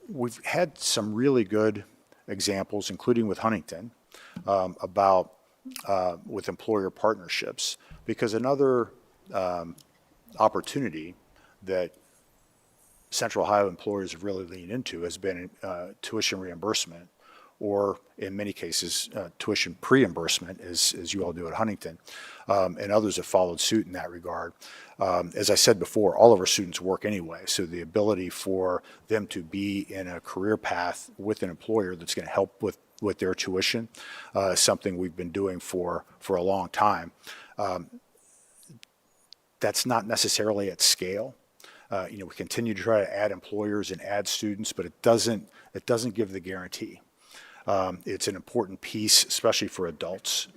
We've had some really good examples, including with Huntington, with employer partnerships, because another opportunity that Central Ohio employers have really leaned into has been tuition reimbursement, or in many cases, tuition pre-reimbursement, as you all do at Huntington, and others have followed suit in that regard. As I said before, all of our students work anyway, so the ability for them to be in a career path with an employer that's going to help with their tuition is something we've been doing for a long time. That's not necessarily at scale. We continue to try to add employers and add students, but it doesn't give the guarantee. It's an important piece, especially for adults,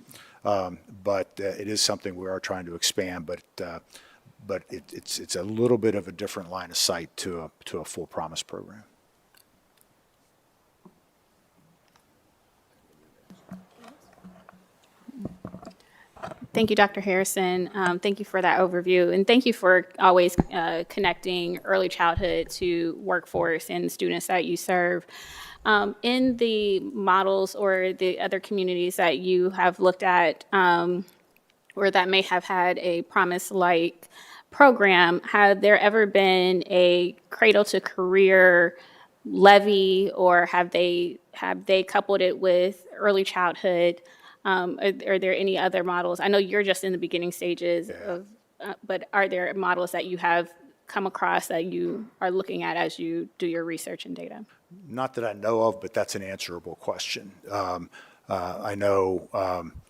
but it is something we are trying to expand. But it's a little bit of a different line of sight to a full promise program. Thank you, Dr. Harrison. Thank you for that overview, and thank you for always connecting early childhood to workforce and students that you serve. In the models or the other communities that you have looked at, or that may have had a promise-like program, have there ever been a cradle to career levy, or have they coupled it with early childhood? Are there any other models? I know you're just in the beginning stages of, but are there models that you have come across that you are looking at as you do your research and data? Not that I know of, but that's an answerable question. I know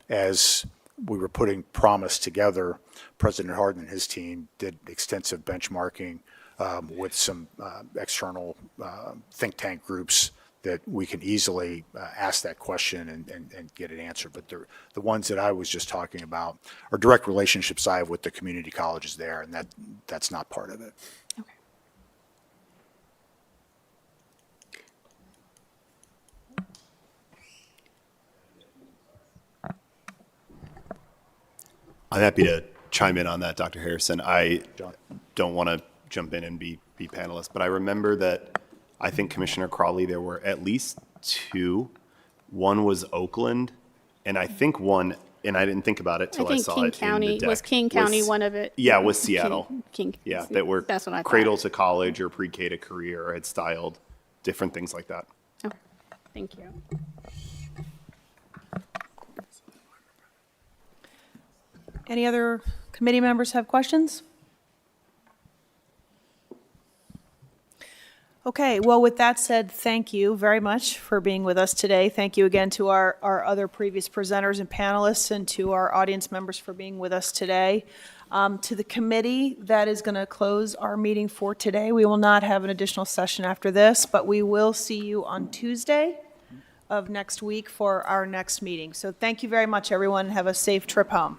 as we were putting Promise together, President Hardin and his team did extensive benchmarking with some external think tank groups that we can easily ask that question and get it answered. But the ones that I was just talking about are direct relationships I have with the community colleges there, and that's not part of it. Okay. I'm happy to chime in on that, Dr. Harrison. I don't want to jump in and be panelist, but I remember that I think Commissioner Crawley, there were at least two. One was Oakland, and I think one, and I didn't think about it till I saw King it County, in the deck. was King County one of it? Yeah, it was Seattle. King, Yeah, that were that's what I cradle thought. to college or pre-K to career, had styled different things like that. Okay. Thank you. Any other committee members have questions? Okay, well, with that said, thank you very much for being with us today. Thank you again to our other previous presenters and panelists, and to our audience members for being with us today. To the committee, that is going to close our meeting for today. We will not have an additional session after this, but we will see you on Tuesday of next week for our next meeting. So thank you very much, everyone, and have a safe trip home.